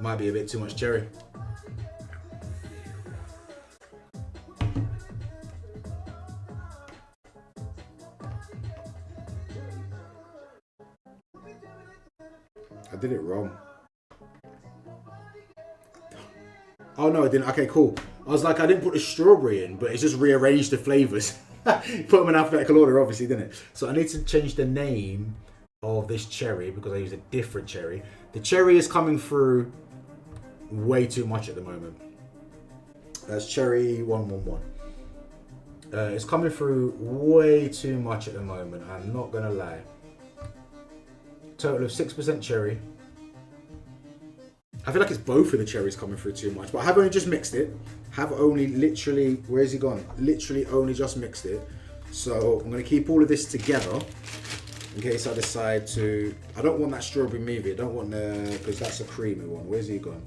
Might be a bit too much cherry. I did it wrong. Oh no, I didn't. Okay, cool. I was like, I didn't put the strawberry in, but it's just rearranged the flavors. Put them in alphabetical order, obviously, didn't it? So I need to change the name of this cherry because I use a different cherry. The cherry is coming through way too much at the moment. That's cherry 111. It's coming through way too much at the moment. I'm not gonna lie. Total of 6% cherry. I feel like it's both of the cherries coming through too much, but I have only just mixed it. Have only literally, where's he gone? Literally only just mixed it. So I'm gonna keep all of this together in case I decide to, I don't want that strawberry movie. I don't want the, because that's a creamy one. Where's he gone?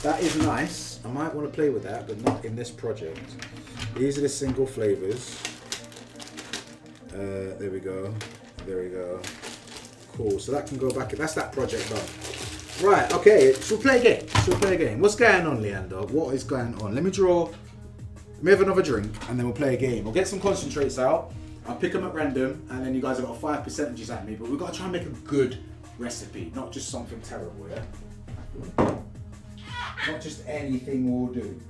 That is nice. I might want to play with that, but not in this project. These are the single flavors. There we go. There we go. Cool. So that can go back. That's that project done. Right. Okay. So we'll play a game. What's going on, Leander? What is going on? Let me have another drink, and then we'll play a game. I'll get some concentrates out. I'll pick them at random, and then you guys have got 5 percentages at me. But we've got to try and make a good recipe, not just something terrible. Yeah. Not just anything will do.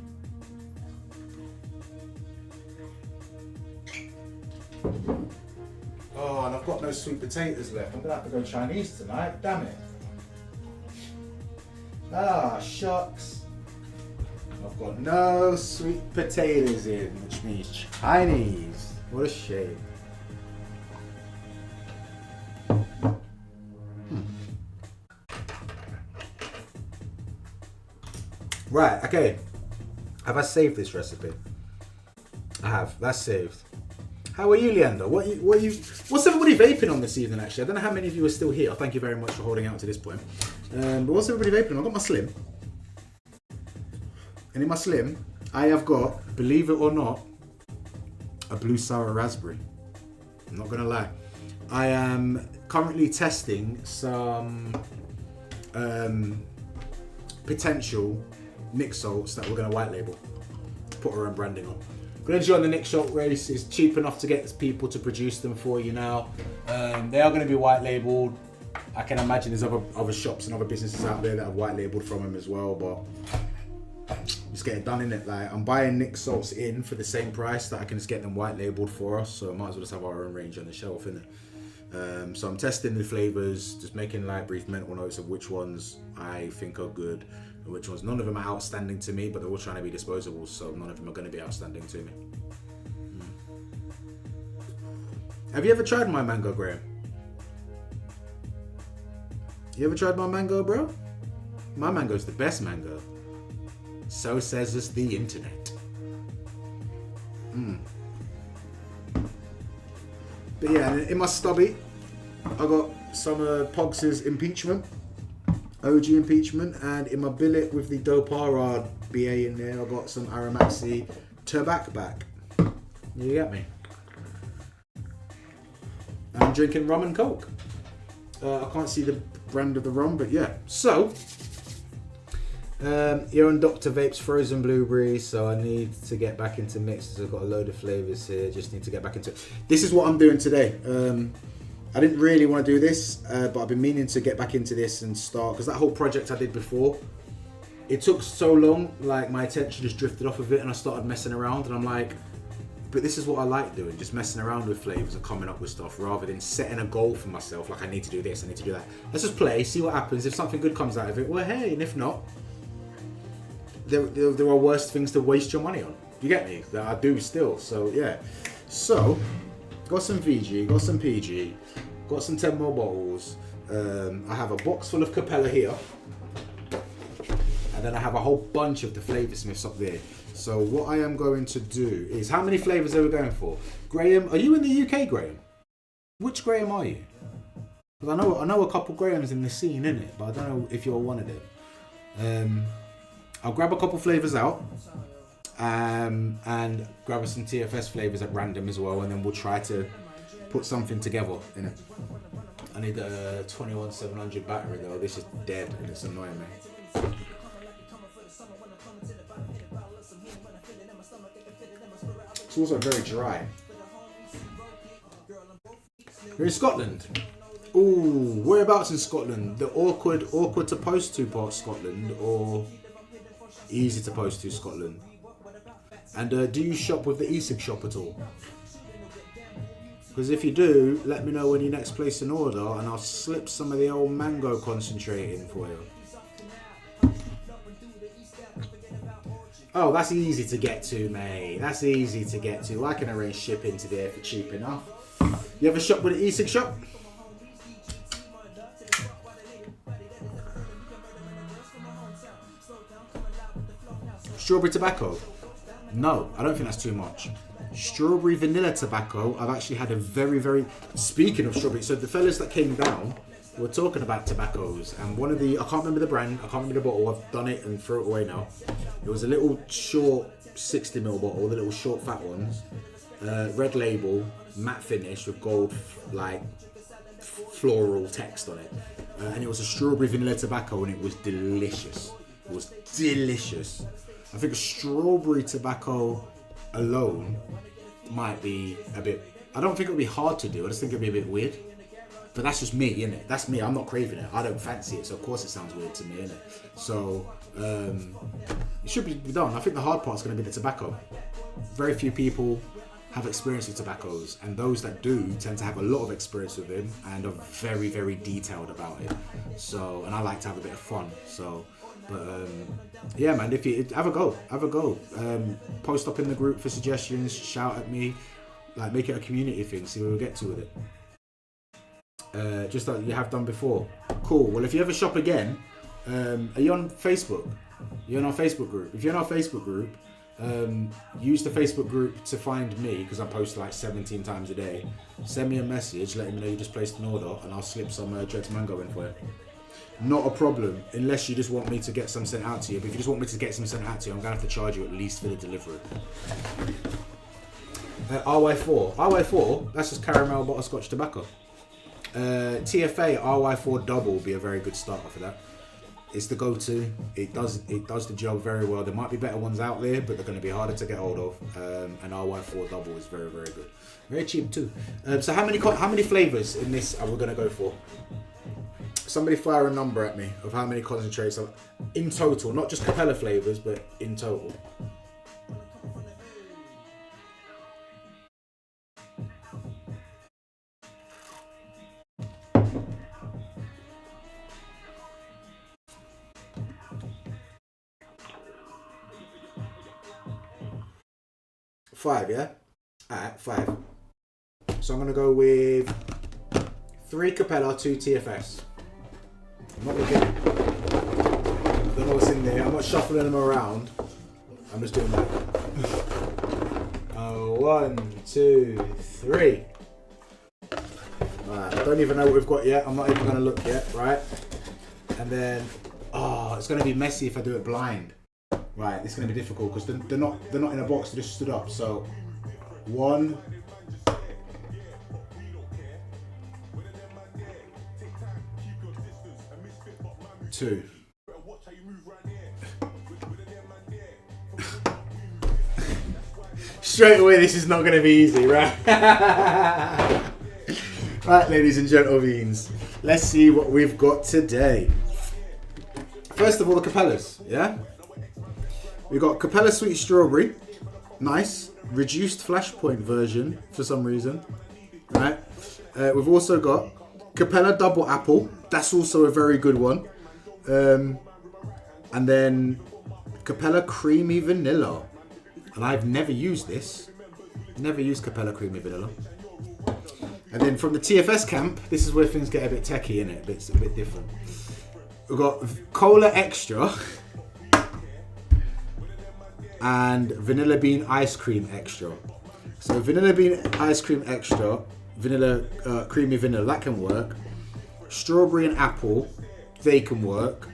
Oh, and I've got no sweet potatoes left. I'm gonna have to go Chinese tonight. Damn it. Ah, shucks. I've got no sweet potatoes in, which means Chinese. What a shame. Right, okay. Have I saved this recipe? I have. That's saved. How are you, Leander? What's everybody vaping on this evening, actually? I don't know how many of you are still here. Thank you very much for holding out to this point. But what's everybody vaping on? I've got my Slim. And in my Slim, I have got, believe it or not, a blue sour raspberry. I'm not going to lie. I am currently testing some potential Nick salts that we're going to white label. Put our own branding on. Going to join the Nick Salt race. It's cheap enough to get people to produce them for you now. They are going to be white labelled. I can imagine there's other shops and other businesses out there that have white labelled from them as well, but just get it done, innit? Like, I'm buying Nick Salts in for the same price that I can just get them white labelled for us, so I might as well just have our own range on the shelf, innit? So I'm testing the flavours, just making like brief mental notes of which ones I think are good and which ones. None of them are outstanding to me, but they're all trying to be disposable, so none of them are going to be outstanding to me. Have you ever tried my mango, Graham? You ever tried my mango, bro? My mango's the best mango. So says us the internet. But yeah, in my stubby, I got some Pogs's Impeachment, OG Impeachment, and in my billet with the Dopara BA in there, I got some Aramaxi Tobacco back. You get me? I'm drinking rum and coke. I can't see the brand of the rum, but yeah. So, you're on Dr. Vape's Frozen Blueberry, so I need to get back into mixes. I've got a load of flavours here, just need to get back into it. This is what I'm doing today. I didn't really want to do this, but I've been meaning to get back into this and start, because that whole project I did before, it took so long, like my attention just drifted off of it and I started messing around, and I'm like, but this is what I like doing, just messing around with flavours and coming up with stuff rather than setting a goal for myself, like I need to do this, I need to do that. Let's just play, see what happens. If something good comes out of it, well hey, and if not, there are worse things to waste your money on. You get me? That I do still, so yeah. So, got some VG, got some PG, got some 10ml bottles. I have a box full of Capella here. And then I have a whole bunch of the Flavour Smiths up there. So what I am going to do is, how many flavours are we going for? Graham, are you in the UK, Graham? Which Graham are you? Because I know a couple Grahams in the scene, innit? But I don't know if you're one of them. I'll grab a couple flavours out. And grab some TFS flavours at random as well, and then we'll try to put something together in it. I need a 21700 battery though. This is dead and it's annoying me. It's also very dry. We're in Scotland. Ooh, whereabouts in Scotland? The awkward to post to part Scotland, or easy to post to Scotland? And do you shop with the e-cig shop at all? Because if you do, let me know when you next place an order and I'll slip some of the old mango concentrate in for you. Oh, that's easy to get to, mate. That's easy to get to. I can arrange shipping to there for cheap enough. You ever shop with an e-cig shop? Strawberry tobacco. No, I don't think that's too much. Strawberry vanilla tobacco, I've actually had a very, speaking of strawberry, so the fellas that came down were talking about tobaccos, and one of the, I can't remember the brand, I can't remember the bottle, I've done it and threw it away now. It was a little short 60ml bottle, the little short fat ones, red label, matte finish with gold like floral text on it, and it was a strawberry vanilla tobacco, and it was delicious. It was delicious. I think a strawberry tobacco alone might be a bit, I don't think it would be hard to do, I just think it would be a bit weird. But that's just me, innit? That's me, I'm not craving it. I don't fancy it, so of course it sounds weird to me, innit? So, it should be done. I think the hard part's going to be the tobacco. Very few people have experience with tobaccos, and those that do tend to have a lot of experience with them and are very detailed about it. So, and I like to have a bit of fun, so... But yeah, man, if you have a go, post up in the group for suggestions, shout at me, like make it a community thing, see where we get to with it. Just like you have done before. Cool. Well, if you ever shop again, are you on Facebook? You're in our Facebook group. If you're in our Facebook group, use the Facebook group to find me, because I post like 17 times a day. Send me a message, let me know you just placed an order, and I'll slip some Dreads Mango in for it. Not a problem, unless you just want me to get some sent out to you. But if you just want me to get some sent out to you, I'm going to have to charge you at least for the delivery. RY4, that's just caramel butterscotch tobacco. TFA RY4 double will be a very good starter for that. It's the go-to. It does the job very well. There might be better ones out there, but they're going to be harder to get hold of. And RY4 double is very good. Very cheap too. So how many flavors in this are we going to go for? Somebody fire a number at me of how many concentrates are in total, not just Capella flavors, but in total. Five, yeah? Alright, 5. So I'm going to go with 3 Capella, 2 TFS. I'm not looking. I don't know what's in there. I'm not shuffling them around. I'm just doing that. 1, 2, 3. Right, I don't even know what we've got yet. I'm not even going to look yet, right? And then, it's going to be messy if I do it blind. Right, it's going to be difficult because they're not in a box. They just stood up. So, 1. 2. Straight away, this is not going to be easy, right? Right, ladies and gentlemen, let's see what we've got today. First of all, the Capellas, yeah? We've got Capella Sweet Strawberry. Nice. Reduced flashpoint version for some reason, right? We've also got Capella Double Apple. That's also a very good one. And then Capella Creamy Vanilla. And I've never used this. Never used Capella Creamy Vanilla. And then from the TFS camp, this is where things get a bit techie, innit? It's a bit different. We've got Cola Extra and Vanilla Bean Ice Cream Extra. So Vanilla Bean Ice Cream Extra, Vanilla Creamy Vanilla, that can work. Strawberry and Apple, they can work.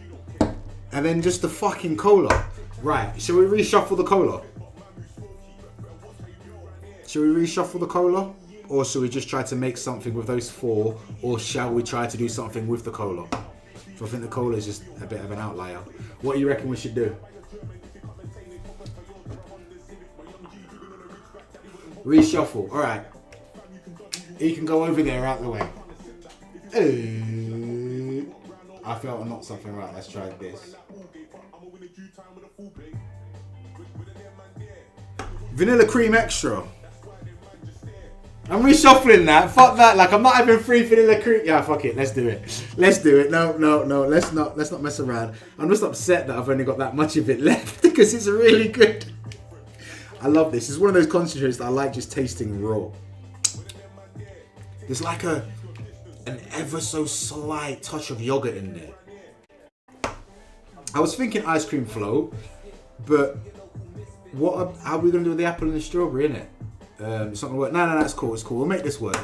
And then just the fucking cola. Right, shall we reshuffle the cola? Shall we reshuffle the cola? Or shall we just try to make something with those 4? Or shall we try to do something with the cola? So I think the cola is just a bit of an outlier. What do you reckon we should do? Reshuffle, alright. He can go over there out the way. I felt I knocked something right. Let's try this. Vanilla Cream Extra. I'm reshuffling that. Fuck that. Like, I'm not having 3 vanilla cream. Yeah, fuck it. Let's do it. Let's do it. No. Let's not mess around. I'm just upset that I've only got that much of it left because it's really good. I love this. It's one of those concentrates that I like just tasting raw. There's like an ever so slight touch of yogurt in there. I was thinking ice cream float, but How are we gonna do the apple and the strawberry, innit? It's not gonna work. No, it's cool. It's cool. We'll make this work.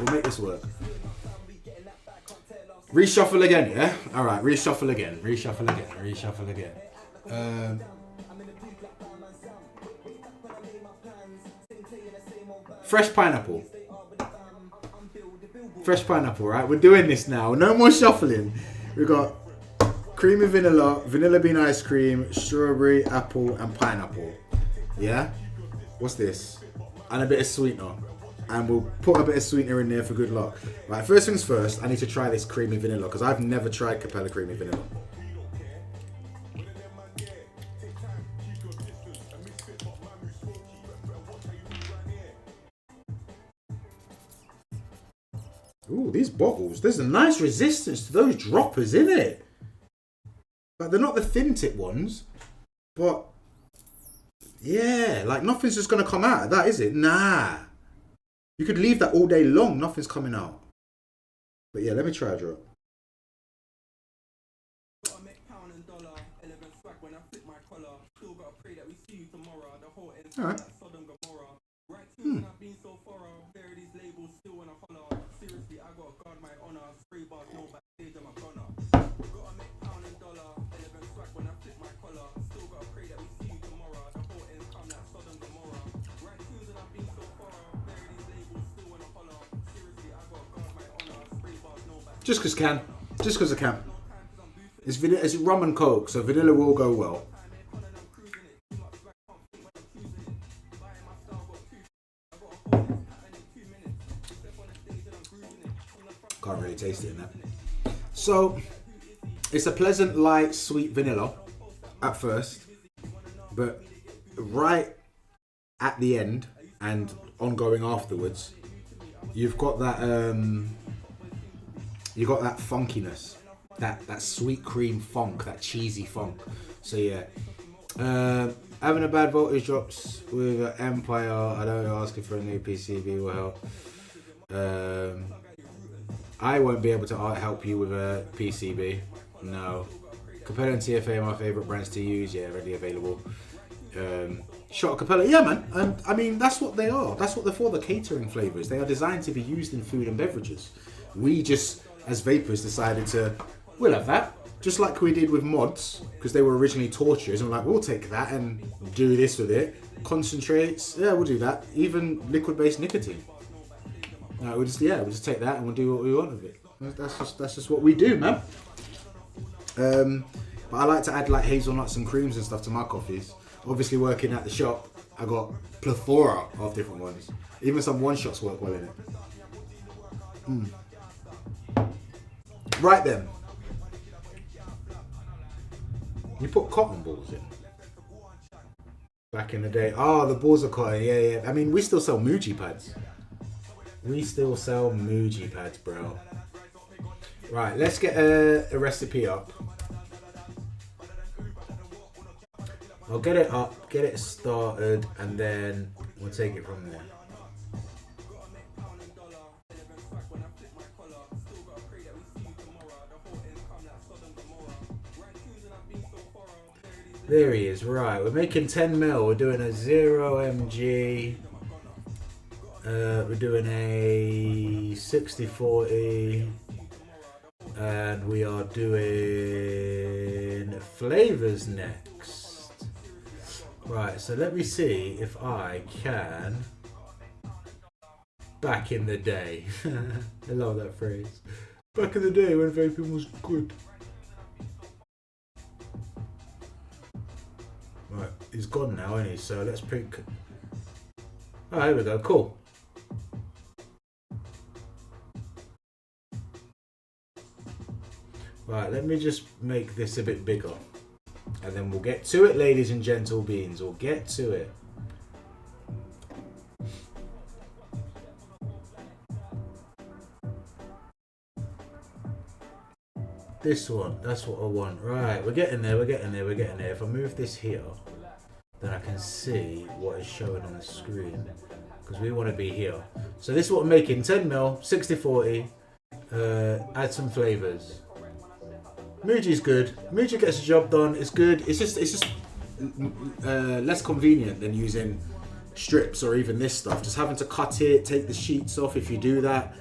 Reshuffle again, yeah? Alright, reshuffle again. Fresh pineapple. Right? We're doing this now. No more shuffling. We've got creamy vanilla, vanilla bean ice cream, strawberry, apple, and pineapple. Yeah? What's this? And a bit of sweetener. And we'll put a bit of sweetener in there for good luck. Right, first things first, I need to try this creamy vanilla because I've never tried Capella creamy vanilla. Ooh, these bottles. There's a nice resistance to those droppers, isn't it? Like, they're not the thin tip ones, but yeah, like nothing's just going to come out of that, is it? Nah. You could leave that all day long, nothing's coming out. But yeah, let me try a drop. Alright. Just because I can. It's rum and coke, so vanilla will go well. Can't really taste it in that. So, it's a pleasant, light, sweet vanilla at first, but right at the end and ongoing afterwards, you've got that funkiness, that sweet cream funk, that cheesy funk. So yeah, having a bad voltage drops with Empire. I don't know, asking for a new PCB will help. I won't be able to help you with a PCB. No. Capella and TFA are my favourite brands to use. Yeah, readily available. Shot of Capella, yeah, man. I mean, that's what they are. That's what they're for. The catering flavours. They are designed to be used in food and beverages. We just, as vapors, decided we'll have that. Just like we did with mods, because they were originally torches, and we're like, we'll take that and do this with it. Concentrates, yeah, we'll do that. Even liquid-based nicotine. No, we'll just take that and we'll do what we want with it. That's just what we do, man. But I like to add like hazelnuts and creams and stuff to my coffees. Obviously, working at the shop, I got plethora of different ones. Even some one-shots work well in it. Right then. You put cotton balls in. Back in the day. Oh, the balls of cotton. Yeah. I mean, we still sell Muji pads. Bro. Right, let's get a recipe up. I'll get it up, get it started, and then we'll take it from there. There he is, right. We're making 10 mil. We're doing a 0mg. We're doing a 60-40. And we are doing flavors next. Right, so let me see if I can. Back in the day. I love that phrase. Back in the day when vaping was good. Right, he's gone now, isn't he? So let's pick. Oh, here we go. Cool. Right, let me just make this a bit bigger. And then we'll get to it, ladies and gentle beings. We'll get to it. This one, that's what I want. Right, we're getting there. If I move this here, then I can see what is showing on the screen. Because we want to be here. So this is what I'm making. 10 mil, 60-40. Add some flavors. Muji's good. Muji gets the job done. It's good. It's just less convenient than using strips or even this stuff. Just having to cut it, take the sheets off if you do that.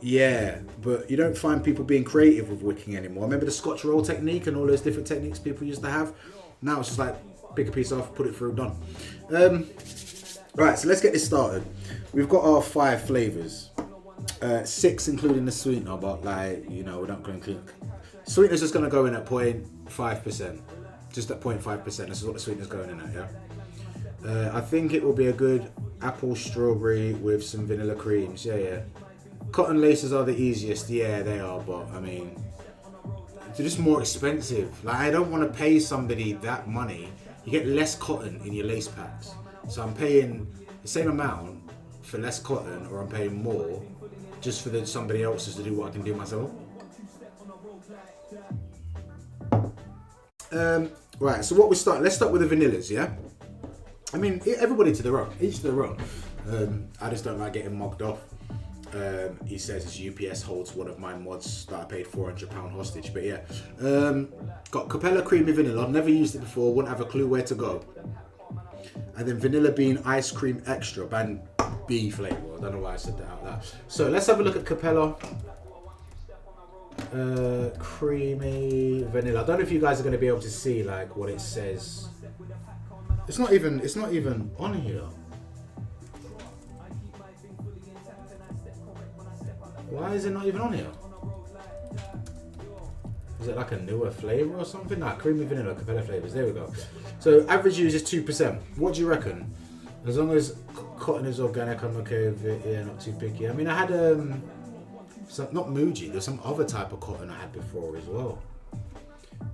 Yeah, but you don't find people being creative with wicking anymore. Remember the Scotch roll technique and all those different techniques people used to have? Now it's just like pick a piece off, put it through, done. Right, so let's get this started. We've got our 5 flavours. 6 including the sweetener, but like, you know, we're not going to include... Sweetener's just going to go in at 0.5%. Just at 0.5%, this is what the sweetener's going in at, yeah? I think it will be a good apple strawberry with some vanilla creams, yeah. Cotton laces are the easiest, yeah, they are, but I mean, they're just more expensive. Like, I don't want to pay somebody that money. You get less cotton in your lace packs. So I'm paying the same amount for less cotton, or I'm paying more just for somebody else's to do what I can do myself. Right, so what we start, let's start with the vanillas, yeah? I mean, everybody to their own, each to their own. I just don't like getting mugged off. He says his UPS holds one of my mods that I paid £400 hostage, but yeah. Got Capella Creamy Vanilla, I've never used it before, wouldn't have a clue where to go. And then Vanilla Bean Ice Cream Extra, band B flavour, I don't know why I said that out loud. So let's have a look at Capella. Creamy Vanilla, I don't know if you guys are going to be able to see like what it says. It's not even on here. Why is it not even on here? Is it like a newer flavour or something? Nah, creamy vanilla, Capella flavours. There we go. So average use is 2%. What do you reckon? As long as cotton is organic, I'm okay with it. Yeah, not too picky. I mean, I had not Muji. There's some other type of cotton I had before as well.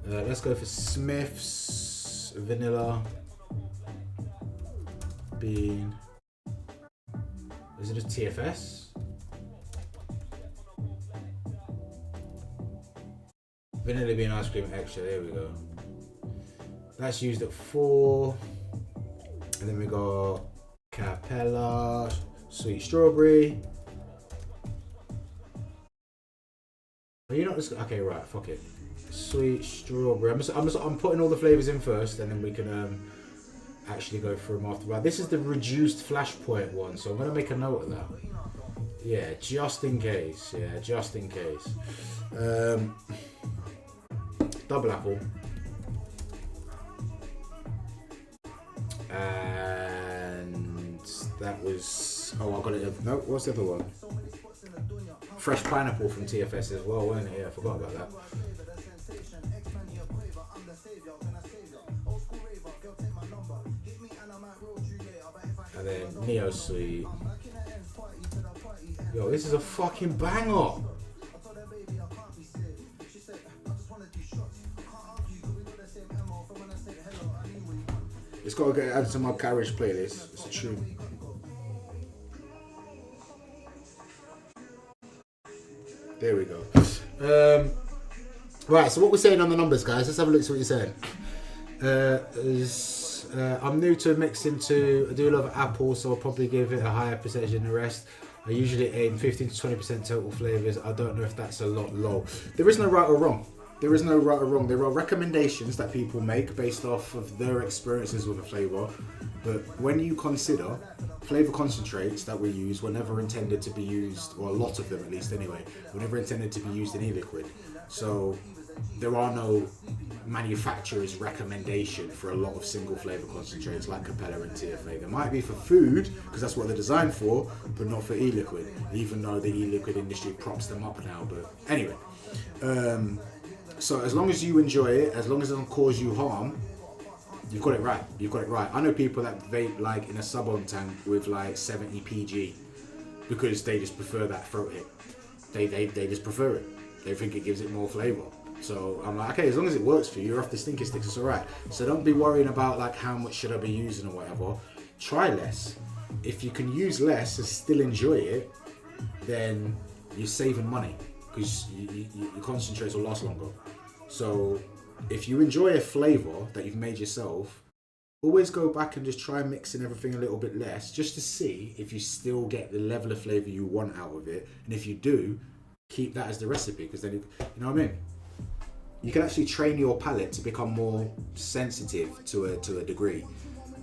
Let's go for Smith's vanilla bean. Is it just TFS? Vanilla bean ice cream extra, there we go. That's used at 4. And then we got Capella, sweet strawberry. Are you not just, okay, right, fuck it. Sweet strawberry. I'm putting all the flavours in first, and then we can actually go through them after. Right, this is the reduced flashpoint one, so I'm going to make a note of that. Yeah, just in case. Yeah, just in case. Double apple. And that was, oh, I got it. No, what's the other one? Fresh pineapple from TFS as well, wasn't it? Yeah, I forgot about that. And then Neo Sweet. Yo, this is a fucking banger. It's got to get added to my carriage playlist. It's a tune. There we go. Right, so what we're saying on the numbers, guys. Let's have a look at what you're saying. I'm new to mixing too. I do love apple, so I'll probably give it a higher percentage than the rest. I usually aim 15 to 20% total flavours. I don't know if that's a lot low. There is no right or wrong. There is no right or wrong. There are recommendations that people make based off of their experiences with a flavour. But when you consider flavour concentrates that we use were never intended to be used, or a lot of them at least anyway, were never intended to be used in e-liquid. So there are no manufacturer's recommendation for a lot of single flavour concentrates like Capella and TFA. There might be for food, because that's what they're designed for, but not for e-liquid, even though the e-liquid industry props them up now. But anyway, so as long as you enjoy it, as long as it doesn't cause you harm, you've got it right. You've got it right. I know people that vape like in a sub-ohm tank with like 70 PG because they just prefer that throat hit. They just prefer it. They think it gives it more flavour. So I'm like, okay, as long as it works for you, you're off the stinky sticks, it's alright. So don't be worrying about like how much should I be using or whatever. Try less. If you can use less and still enjoy it, then you're saving money because your concentrates will last longer. So if you enjoy a flavour that you've made yourself, always go back and just try mixing everything a little bit less just to see if you still get the level of flavour you want out of it. And if you do, keep that as the recipe because then, you know what I mean? you can actually train your palate to become more sensitive to a degree.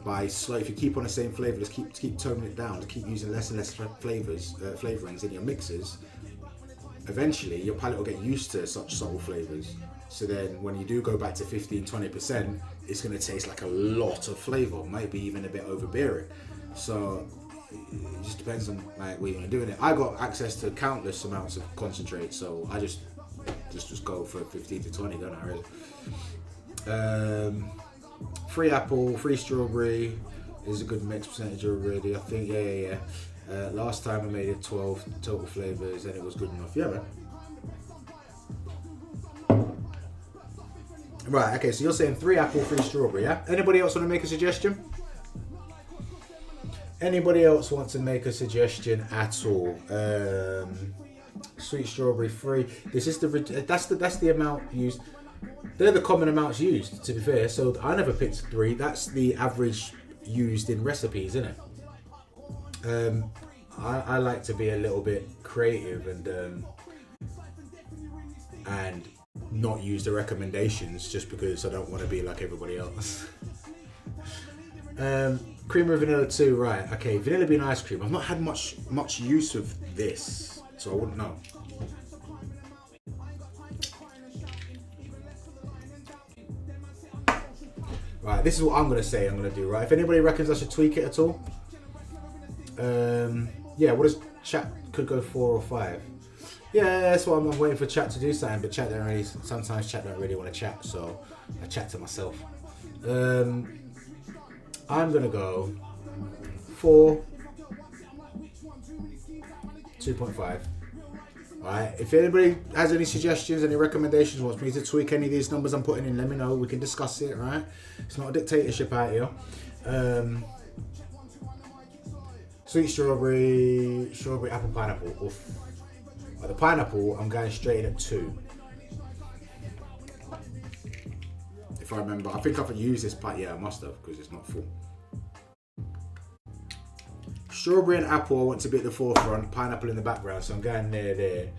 By if you keep on the same flavour, just keep toning it down, to keep using less and less flavourings in your mixes, eventually your palate will get used to such subtle flavours. So then when you do go back to 15-20%, it's going to taste like a lot of flavour, maybe even a bit overbearing. So it just depends on like what you're doing it. I got access to countless amounts of concentrate, so I just go for 15 to 20, don't I really? Free apple, free strawberry is a good mix percentage already. I think, yeah. Last time I made it 12 total flavours and it was good enough. Yeah, man. Right, okay, so you're saying 3 apple, 3 strawberry, yeah? Anybody else want to make a suggestion? Anybody else want to make a suggestion at all? Sweet strawberry, 3. This is that's the amount used. They're the common amounts used, to be fair. So I never picked 3. That's the average used in recipes, isn't it? I like to be a little bit creative and not use the recommendations just because I don't want to be like everybody else. Creamer vanilla 2, right? Okay, vanilla bean ice cream. I've not had much use of this, so I wouldn't know. Right, this is what I'm gonna say. I'm gonna do, right. If anybody reckons I should tweak it at all, yeah. What does chat could go 4 or 5? Yeah, that's what I'm waiting for chat to do something, but chat don't really. Sometimes chat don't really want to chat, so I chat to myself. I'm gonna go 4, 2.5. Alright, if anybody has any suggestions, any recommendations, wants me to tweak any of these numbers I'm putting in, let me know. We can discuss it, right? It's not a dictatorship out here. Sweet strawberry, apple, pineapple. Oof. The pineapple, I'm going straight in at 2. If I remember, I think I've used this, but yeah, I must have, because it's not full. Strawberry and apple, I want to be at the forefront, pineapple in the background, so I'm going there.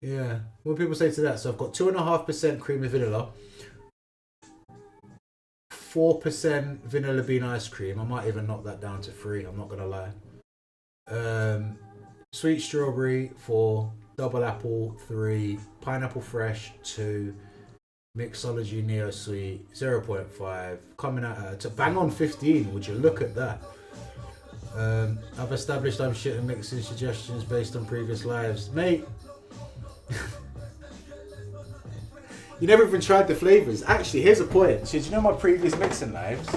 Yeah, what do people say to that? So I've got 2.5% cream of vanilla, 4% vanilla bean ice cream. I might even knock that down to 3, I'm not going to lie. Sweet strawberry 4, double apple 3, pineapple fresh 2, mixology neo sweet 0.5, coming out to bang on 15. Would you look at that? I've established I'm shit at mixing suggestions based on previous lives, mate. You never even tried the flavors. Actually, here's a point. So, do you know my previous mixing lives?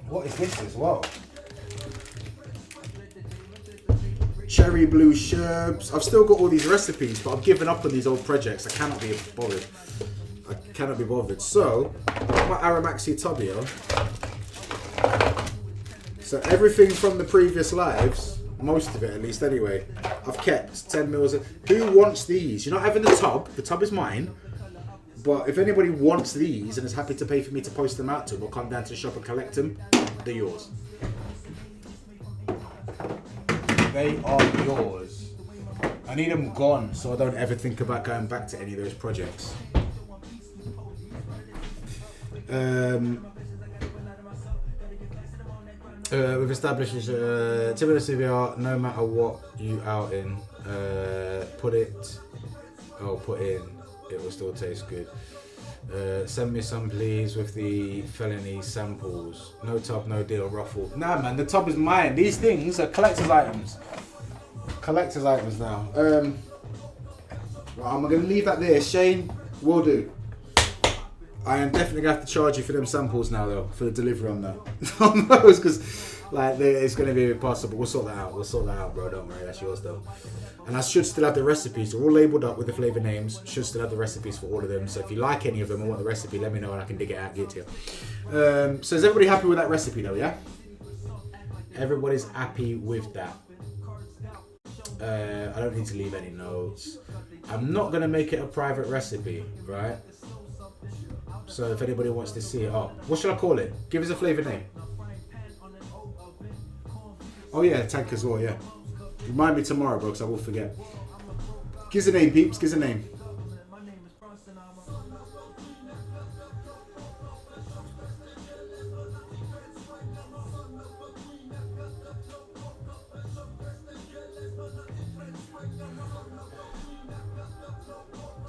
What is this as well? Cherry blue sherbs. I've still got all these recipes, but I've given up on these old projects. I cannot be bothered. So, my Aramaxi tub here. So everything from the previous lives, most of it at least anyway, I've kept 10 mils. Who wants these? You're not having the tub is mine. But if anybody wants these and is happy to pay for me to post them out to them or come down to the shop and collect them, they're yours. They are yours. I need them gone so I don't ever think about going back to any of those projects. We've established typical CVR, no matter what you out in, put in, it will still taste good. Send me some please with the felony samples. No tub, no deal, ruffle. Nah man, the tub is mine. These things are collector's items. Collector's items now. Right, I'm gonna leave that there. Shane, will do. I am definitely gonna have to charge you for them samples now though, for the delivery on that. On those, because like it's gonna be impossible. We'll sort that out, bro. Don't worry, that's yours though. And I should still have the recipes. They're all labelled up with the flavour names. Should still have the recipes for all of them. So if you like any of them and want the recipe, let me know and I can dig it out and give it to you. So is everybody happy with that recipe though, yeah? Everybody's happy with that. I don't need to leave any notes. I'm not going to make it a private recipe, right? So if anybody wants to see it, what should I call it? Give us a flavour name. Oh yeah, tank as well, yeah. Remind me tomorrow, bro, because I will forget. Give us a name, peeps. Give us a name.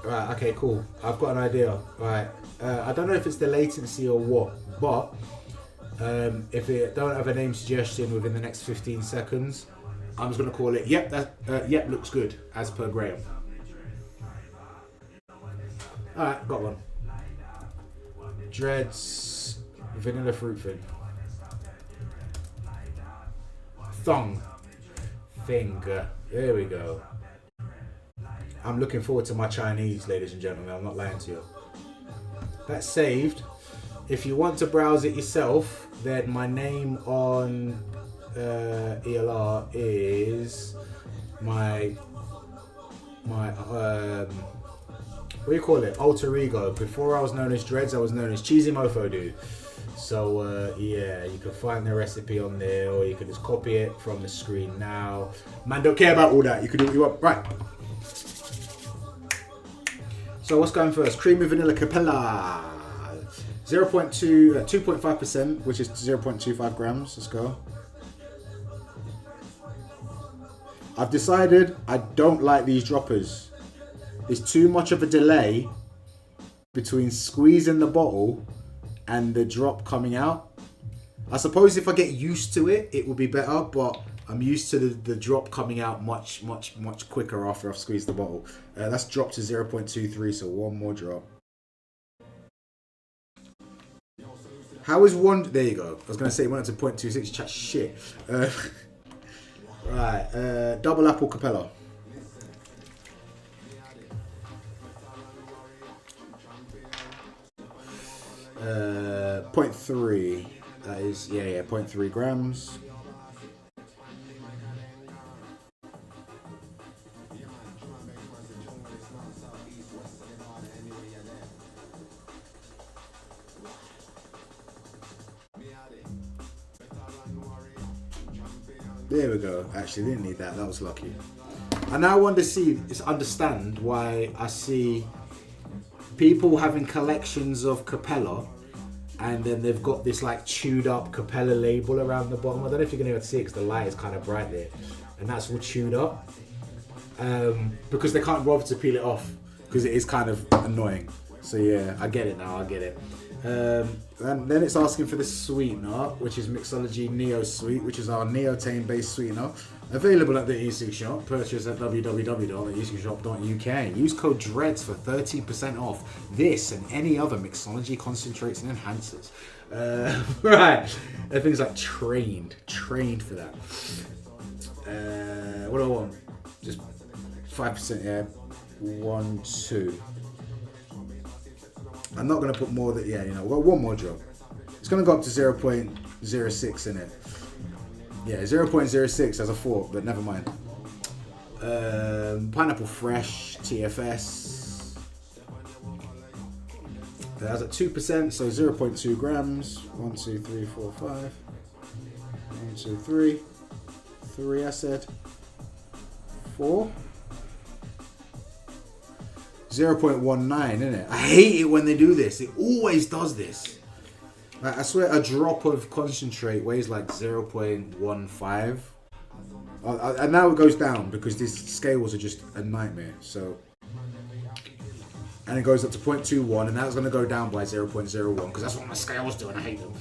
Right, okay, cool. I've got an idea. Right, I don't know if it's the latency or what, but if it don't have a name suggestion within the next 15 seconds, I'm just gonna call it. Yep, that yep looks good as per Graham. All right, got one. Dreads, vanilla fruit fin, thong, finger. There we go. I'm looking forward to my Chinese, ladies and gentlemen. I'm not lying to you. That's saved. If you want to browse it yourself, then my name on ELR is my what do you call it? Alter ego. Before I was known as Dreads, I was known as Cheesy Mofo Dude. So yeah, you can find the recipe on there, or you can just copy it from the screen now. Man, don't care about all that. You can do what you want. Right. So what's going first? Creamy vanilla Capella. 2.5%, which is 0.25 grams. Let's go. I've decided I don't like these droppers. There's too much of a delay between squeezing the bottle and the drop coming out. I suppose if I get used to it, it will be better, but I'm used to the drop coming out much quicker after I've squeezed the bottle. That's dropped to 0.23, so one more drop. How is one? There you go. I was going to say it went up to 0.26. Chat shit. Right. Double apple Capella. 0.3. That is, yeah, 0.3 grams. There we go. Actually, didn't need that. That was lucky. I now want to understand why I see people having collections of Capella, and then they've got this like chewed up Capella label around the bottom. I don't know if you're gonna be able to see it because the light is kind of bright there, and that's all chewed up because they can't bother to peel it off because it is kind of annoying. So yeah, I get it now. I get it. And then it's asking for the sweetener, which is Mixology Neo Sweet, which is our neotane based sweetener, available at the eSig shop. Purchase at www.esigshop.uk. Use code DREADS for 30% off this and any other Mixology concentrates and enhancers. Right, things like trained for that. What do I want? Just 5%, yeah. 1, 2. I'm not going to put more than, yeah, you know, we've got one more drop. It's going to go up to 0.06 in it. Yeah, 0.06 as a thought, but never mind. Pineapple Fresh, TFS. That's at 2%, so 0.2 grams. 1, 2, 3, 4, 5. 1, 2, 3. 3, I said. 4. 0.19, isn't it? I hate it when they do this. It always does this. Like, I swear a drop of concentrate weighs like 0.15. And now it goes down because these scales are just a nightmare. So, and it goes up to 0.21, and that's going to go down by 0.01 because that's what my scales do and I hate them.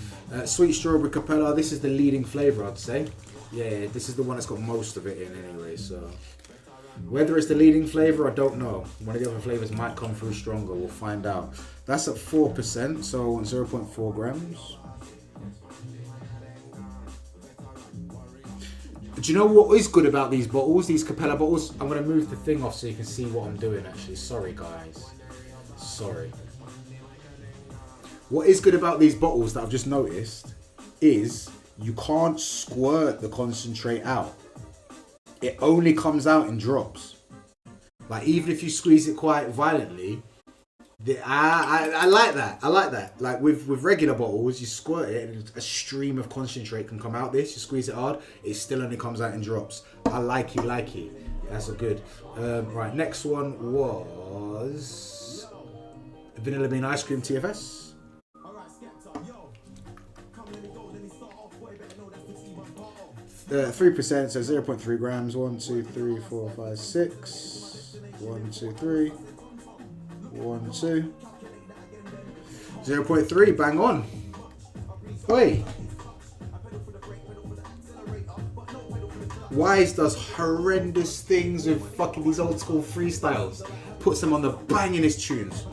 Sweet Strawberry Capella, this is the leading flavour, I'd say. Yeah, this is the one that's got most of it in anyway, so... Whether it's the leading flavour, I don't know. One of the other flavours might come through stronger. We'll find out. That's at 4%, so 0.4 grams. Do you know what is good about these bottles, these Capella bottles? I'm going to move the thing off so you can see what I'm doing, actually. Sorry, guys. Sorry. What is good about these bottles that I've just noticed is you can't squirt the concentrate out. It only comes out in drops. Like, even if you squeeze it quite violently, I like that. I like that. Like with regular bottles, you squirt it and a stream of concentrate can come out this. You squeeze it hard, it still only comes out in drops. I like it. That's a good. Right, next one was Vanilla Bean Ice Cream TFS. 3%, so 0.3 grams. 1, 2, 3, 4, 5, 6. 1, 2, 3. 1, 2. 0.3, bang on. Oi. Wise does horrendous things with fucking these old school freestyles. Puts them on the bangingest tunes.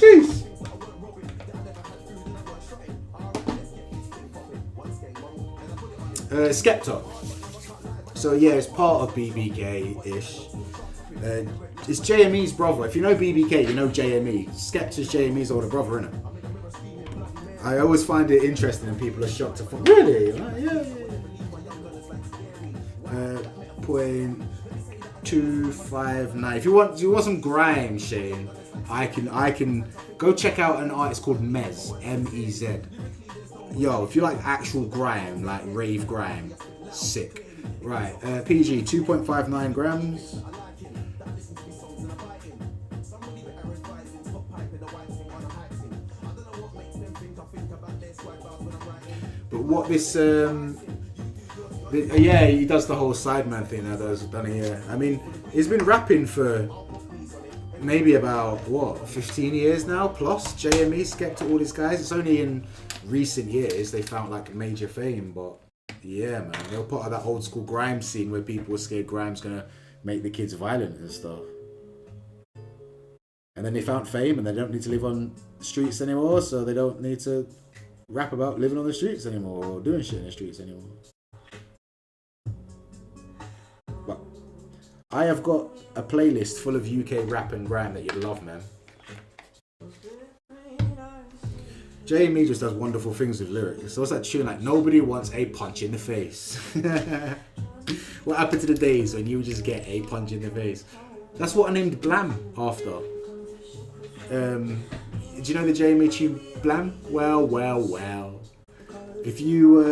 Jeez. Skepta. So yeah, it's part of BBK-ish. It's JME's brother. If you know BBK, you know JME. Skepta's JME's older brother, innit? I always find it interesting and people are shocked to find. Really? Yeah. 0.259. If you want some grime, Shane, I can go check out an artist called Mez, M-E-Z. Yo, if you like actual grime, like rave grime, sick. Right, PG, 2.59 grams. But what this, yeah, he does the whole Sideman thing now, done it, yeah. I mean, he's been rapping for maybe about, 15 years now, plus JME, Skepta, all these guys. It's only in recent years they found like major fame, but yeah, man, they're part of that old school grime scene where people were scared grime's gonna make the kids violent and stuff. And then they found fame and they don't need to live on the streets anymore, so they don't need to rap about living on the streets anymore or doing shit in the streets anymore. But I have got a playlist full of UK rap and grime that you'd love, man. JME just does wonderful things with lyrics. So what's that tune like? Nobody wants a punch in the face. What happened to the days when you just get a punch in the face? That's what I named Blam after. Do you know the JME tune Blam? Well. If you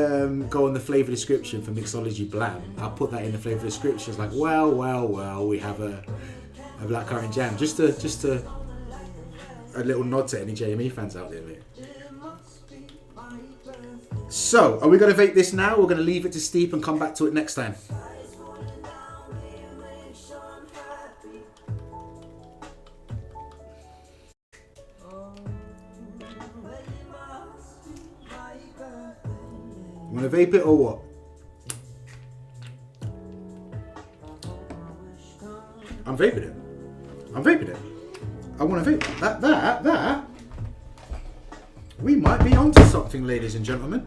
go on the flavour description for Mixology Blam, I'll put that in the flavour description. It's like, well, we have a blackcurrant jam. Just a little nod to any JME fans out there, mate. So, are we going to vape this now? Or we're going to leave it to steep and come back to it next time? You want to vape it or what? I'm vaping it. I want to vape that. We might be onto something, ladies and gentlemen.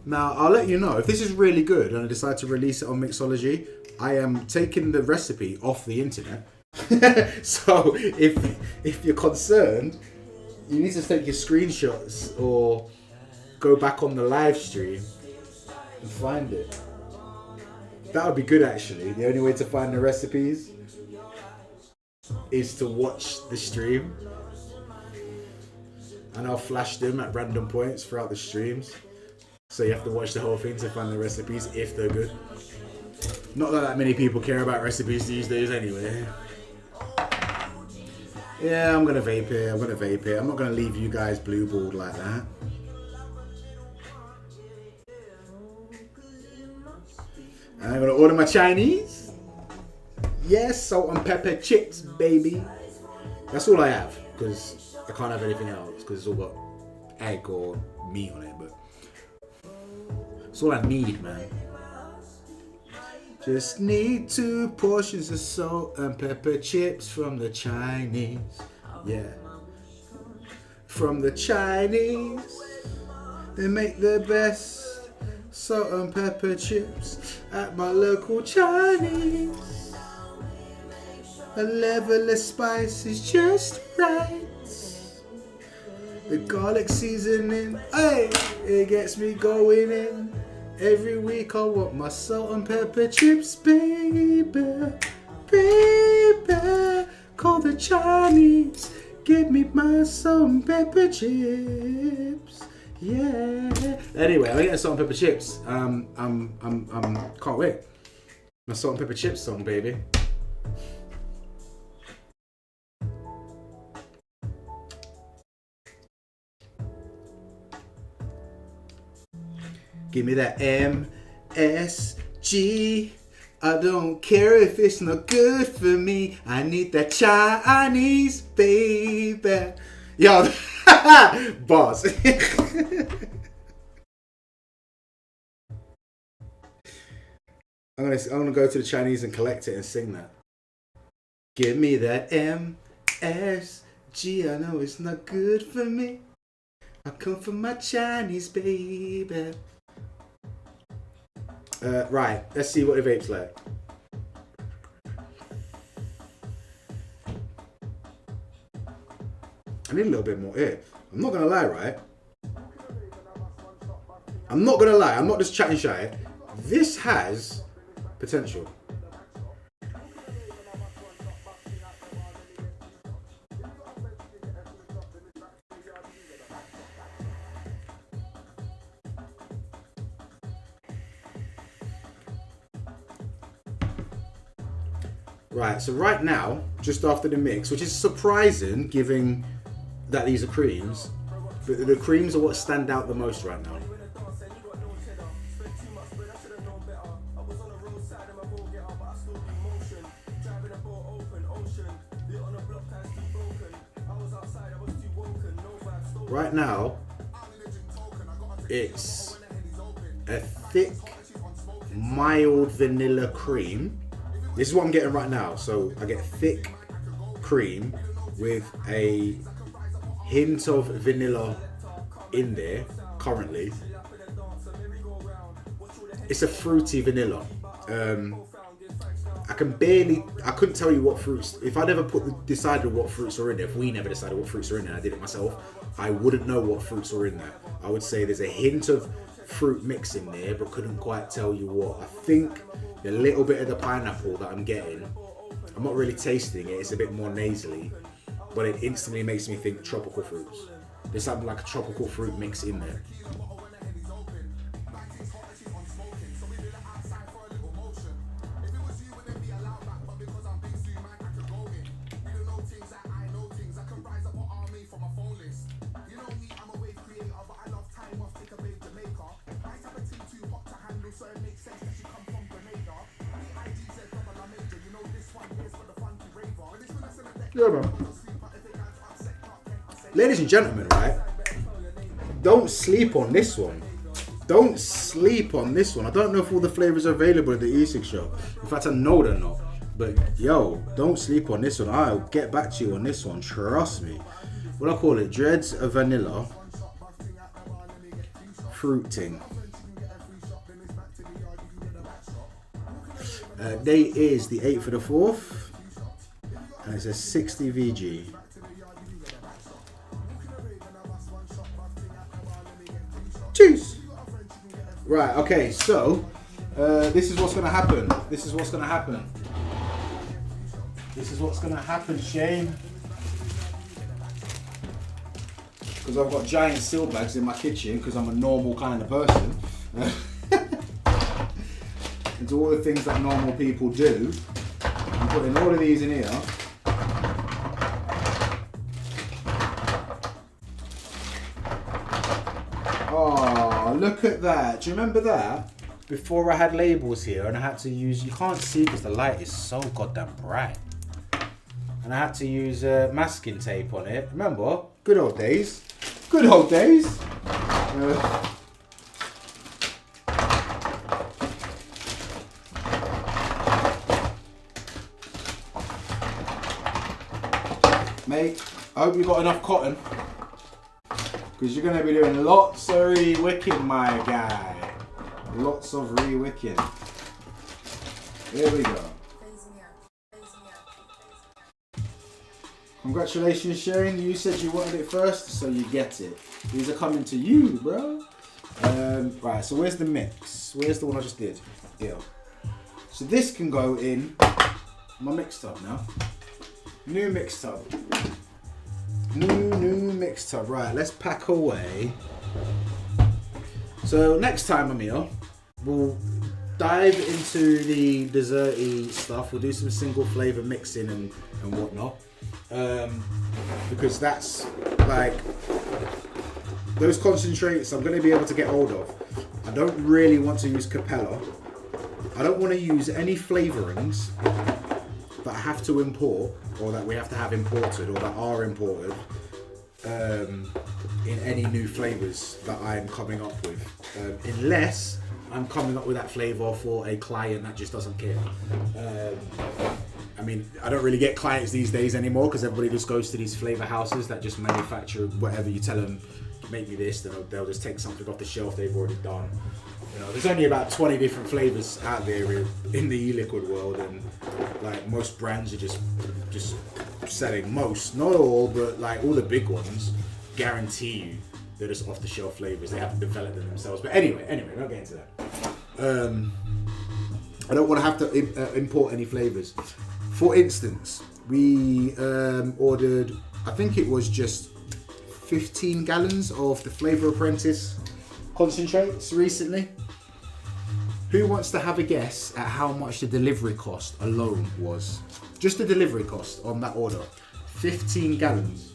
Now, I'll let you know, if this is really good and I decide to release it on Mixology, I am taking the recipe off the internet. So, if you're concerned, you need to take your screenshots or go back on the live stream and find it. That would be good, actually. The only way to find the recipes is to watch the stream. And I'll flash them at random points throughout the streams. So you have to watch the whole thing to find the recipes if they're good. Not that many people care about recipes these days anyway. Yeah, I'm gonna vape it. I'm not gonna leave you guys blue-balled like that. And I'm gonna order my Chinese. Yes, salt and pepper chips, baby. That's all I have, because I can't have anything else, because it's all got egg or meat on it, but it's all I need, man. Just need 2 portions of salt and pepper chips from the Chinese. Yeah. From the Chinese. They make the best salt and pepper chips at my local Chinese. A level of spice is just right. The garlic seasoning, hey, it gets me going in. Every week I want my salt and pepper chips, baby, baby. Call the Chinese, give me my salt and pepper chips, yeah. Anyway, I'm getting salt and pepper chips. Can't wait. My salt and pepper chips song, baby. Give me that MSG. I don't care if it's not good for me. I need that Chinese, baby. Yo, boss. I'm gonna go to the Chinese and collect it and sing that. Give me that MSG. I know it's not good for me. I come from my Chinese, baby. Right, let's see what the vape's like. I need a little bit more here. I'm not gonna lie, right? I'm not gonna lie, I'm not just chatting shy. This has potential. Right, so right now, just after the mix, which is surprising given that these are creams, but the creams are what stand out the most right now. Right now, it's a thick, mild vanilla cream. This is what I'm getting right now. So I get thick cream with a hint of vanilla in there currently. It's a fruity vanilla. I couldn't tell you what fruits. If I never decided what fruits are in there, if we never decided what fruits are in there, I did it myself, I wouldn't know what fruits are in there. I would say there's a hint of fruit mix in there, but couldn't quite tell you what. I think a little bit of the pineapple that I'm getting, I'm not really tasting it, it's a bit more nasally, but it instantly makes me think tropical fruits. There's something like a tropical fruit mix in there. Yeah, man. Ladies and gentlemen, right? Don't sleep on this one. Don't sleep on this one. I don't know if all the flavors are available at the E6 shop. In fact, I know they're not. But yo, don't sleep on this one. I'll get back to you on this one. Trust me. What I call it? Dreads of vanilla. Fruiting. Date is the 8th of the 4th. And it says 60 VG. Cheers. Right, okay, so this is what's gonna happen. This is what's gonna happen. This is what's gonna happen, Shane. Because I've got giant seal bags in my kitchen because I'm a normal kind of person. And do all the things that normal people do. I'm putting all of these in here. Oh, look at that. Do you remember that? Before I had labels here and I had to use, you can't see because the light is so goddamn bright. And I had to use masking tape on it. Remember? Good old days. Good old days. Mate, I hope you got enough cotton. Because you're going to be doing lots of re-wicking, my guy. Lots of re-wicking. Here we go. Congratulations, Shane. You said you wanted it first, so you get it. These are coming to you, bro. Right, so where's the mix? Where's the one I just did? Yeah. So this can go in my mix tub now. New mix tub. New mix tub. Right, let's pack away. So next time I'm here, we'll dive into the desserty stuff. We'll do some single flavor mixing and whatnot. Because that's like those concentrates I'm going to be able to get hold of. I don't really want to use Capella. I don't want to use any flavorings that I have to import or that we have to have imported or that are imported in any new flavors that I'm coming up with, unless I'm coming up with that flavor for a client that just doesn't care. I mean, I don't really get clients these days anymore because everybody just goes to these flavor houses that just manufacture whatever you tell them, make me this, they'll just take something off the shelf they've already done. You know, there's only about 20 different flavors out there in the e-liquid world, and like most brands are just selling most, not all, but like all the big ones guarantee you they're just off the shelf flavors. They haven't developed them themselves. But anyway, not getting to that. I don't want to have to import any flavors. For instance, we ordered, I think it was just 15 gallons of the Flavor Apprentice concentrates recently. Who wants to have a guess at how much the delivery cost alone was? Just the delivery cost on that order. 15 gallons.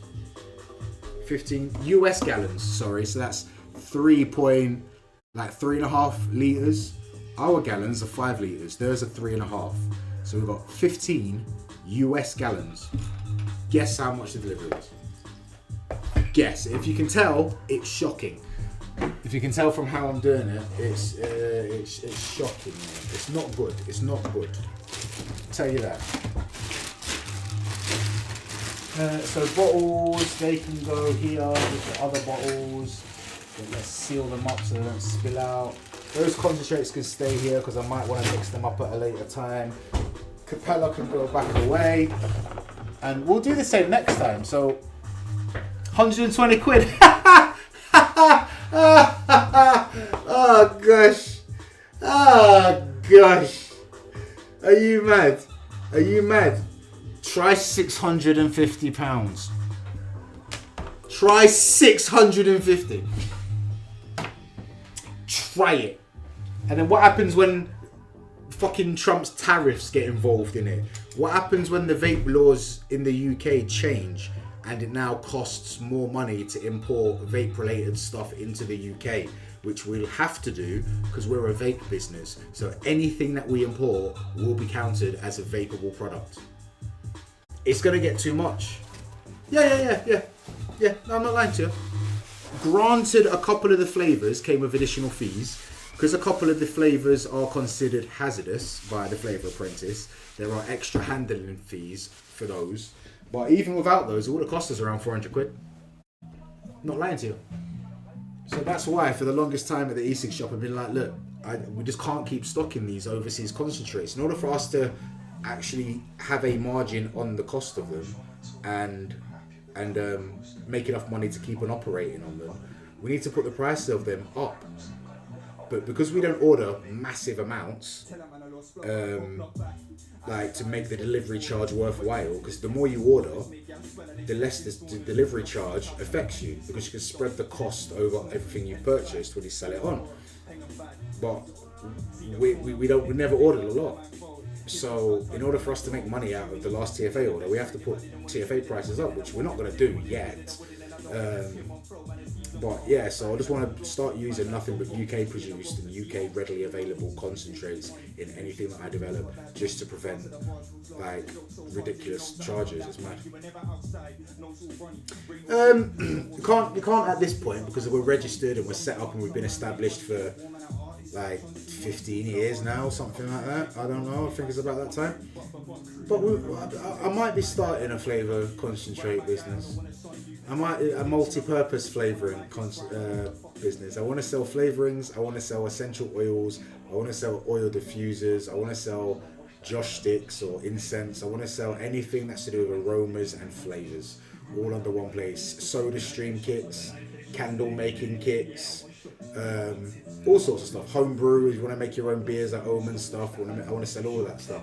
15 US gallons, sorry. So that's 3.5 litres. Our gallons are 5 litres. Theirs are 3.5. So we've got 15 US gallons. Guess how much the delivery was. Guess. If you can tell, it's shocking. If you can tell from how I'm doing it, it's shocking. It's not good. It's not good. I'll tell you that. So bottles, they can go here with the other bottles. But let's seal them up so they don't spill out. Those concentrates can stay here because I might want to mix them up at a later time. Capella can go back away. And we'll do the same next time. So 120 quid. Oh gosh. Oh gosh. Are you mad? Are you mad? Try £650. Try 650. Try it. And then what happens when fucking Trump's tariffs get involved in it? What happens when the vape laws in the UK change and it now costs more money to import vape related stuff into the UK, which we'll have to do because we're a vape business. So anything that we import will be counted as a vapable product. It's going to get too much. Yeah. No, I'm not lying to you. Granted, a couple of the flavours came with additional fees because a couple of the flavours are considered hazardous by the Flavour Apprentice. There are extra handling fees for those. But even without those, it would have cost us around 400 quid. Not lying to you. So that's why for the longest time at the e-cig shop I've been like, look, we just can't keep stocking these overseas concentrates. In order for us to actually have a margin on the cost of them and make enough money to keep on operating on them, we need to put the price of them up. But because we don't order massive amounts, like to make the delivery charge worthwhile, because the more you order, the less the delivery charge affects you, because you can spread the cost over everything you purchased when you sell it on. But we never ordered a lot. So in order for us to make money out of the last TFA order, we have to put TFA prices up, which we're not going to do yet. But yeah, so I just want to start using nothing but UK produced and UK readily available concentrates in anything that I develop, just to prevent like ridiculous charges. It's mad. You can't at this point, because we're registered and we're set up and we've been established for like 15 years now, something like that. I don't know, I think it's about that time. But I might be starting a flavour concentrate business. I might a multi-purpose flavouring business. I want to sell flavourings, I want to sell essential oils, I want to sell oil diffusers, I want to sell joss sticks or incense. I want to sell anything that's to do with aromas and flavors, all under one place. Soda stream kits, candle making kits, all sorts of stuff. Homebrew, if you want to make your own beers at home and stuff, I want to sell all of that stuff.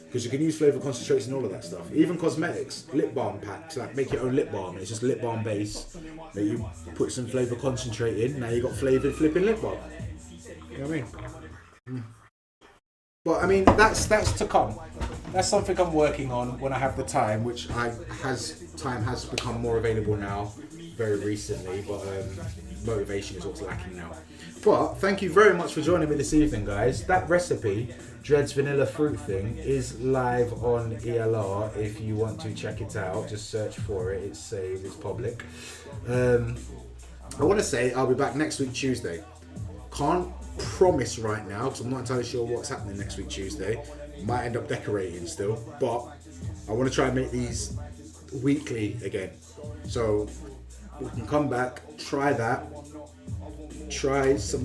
Because you can use flavor concentrates and all of that stuff. Even cosmetics, lip balm packs, like make your own lip balm. It's just lip balm base that you put some flavor concentrate in. Now you got flavored flipping lip balm. You know what I mean? But I mean, that's to come. That's something I'm working on when I have the time, which time has become more available now, very recently. But motivation is what's lacking now. But thank you very much for joining me this evening, guys. That recipe, Dredd's Vanilla Fruit thing, is live on ELR. If you want to check it out, just search for it. It's saved. It's public. I want to say I'll be back next week Tuesday. Can't promise right now because I'm not entirely sure what's happening next week Tuesday. Might end up decorating still, but I want to try and make these weekly again. So we can come back, try that, try some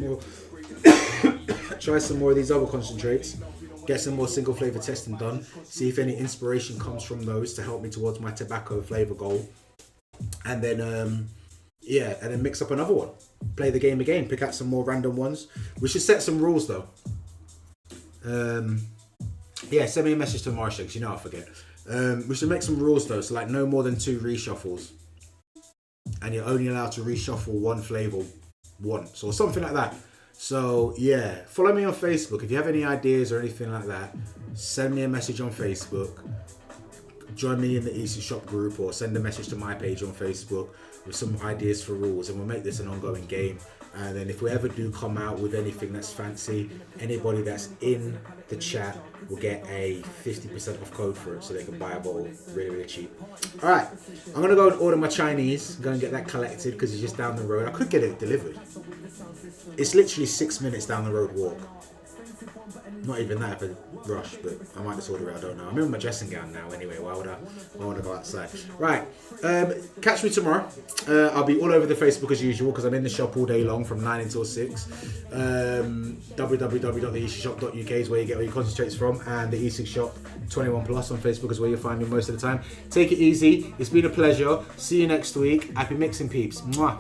more of these other concentrates, get some more single flavor testing done, see if any inspiration comes from those to help me towards my tobacco flavor goal, and then and then mix up another one, play the game again, pick out some more random ones. We should set some rules though. Send me a message to Marsha because you know I forget. We should make some rules though, so like no more than 2 reshuffles, and you're only allowed to reshuffle one flavor once or something like that. So yeah, follow me on Facebook. If you have any ideas or anything like that, send me a message on Facebook. Join me in the Easy Shop group or send a message to my page on Facebook with some ideas for rules, and we'll make this an ongoing game. And then if we ever do come out with anything that's fancy, anybody that's in the chat will get a 50% off code for it, so they can buy a bottle really, really cheap. All right, I'm gonna go and order my Chinese, go and get that collected because it's just down the road. I could get it delivered. It's literally 6 minutes down the road walk. Not even that if I rush, but I might just order it, I don't know. I'm in my dressing gown now anyway, why would I want to go outside? Right, catch me tomorrow. I'll be all over the Facebook as usual because I'm in the shop all day long from 9 until 6. www.theeasyshop.uk is where you get all your concentrates from, and the Easy Shop 21 Plus on Facebook is where you'll find me most of the time. Take it easy, it's been a pleasure. See you next week. Happy mixing, peeps. Mwah.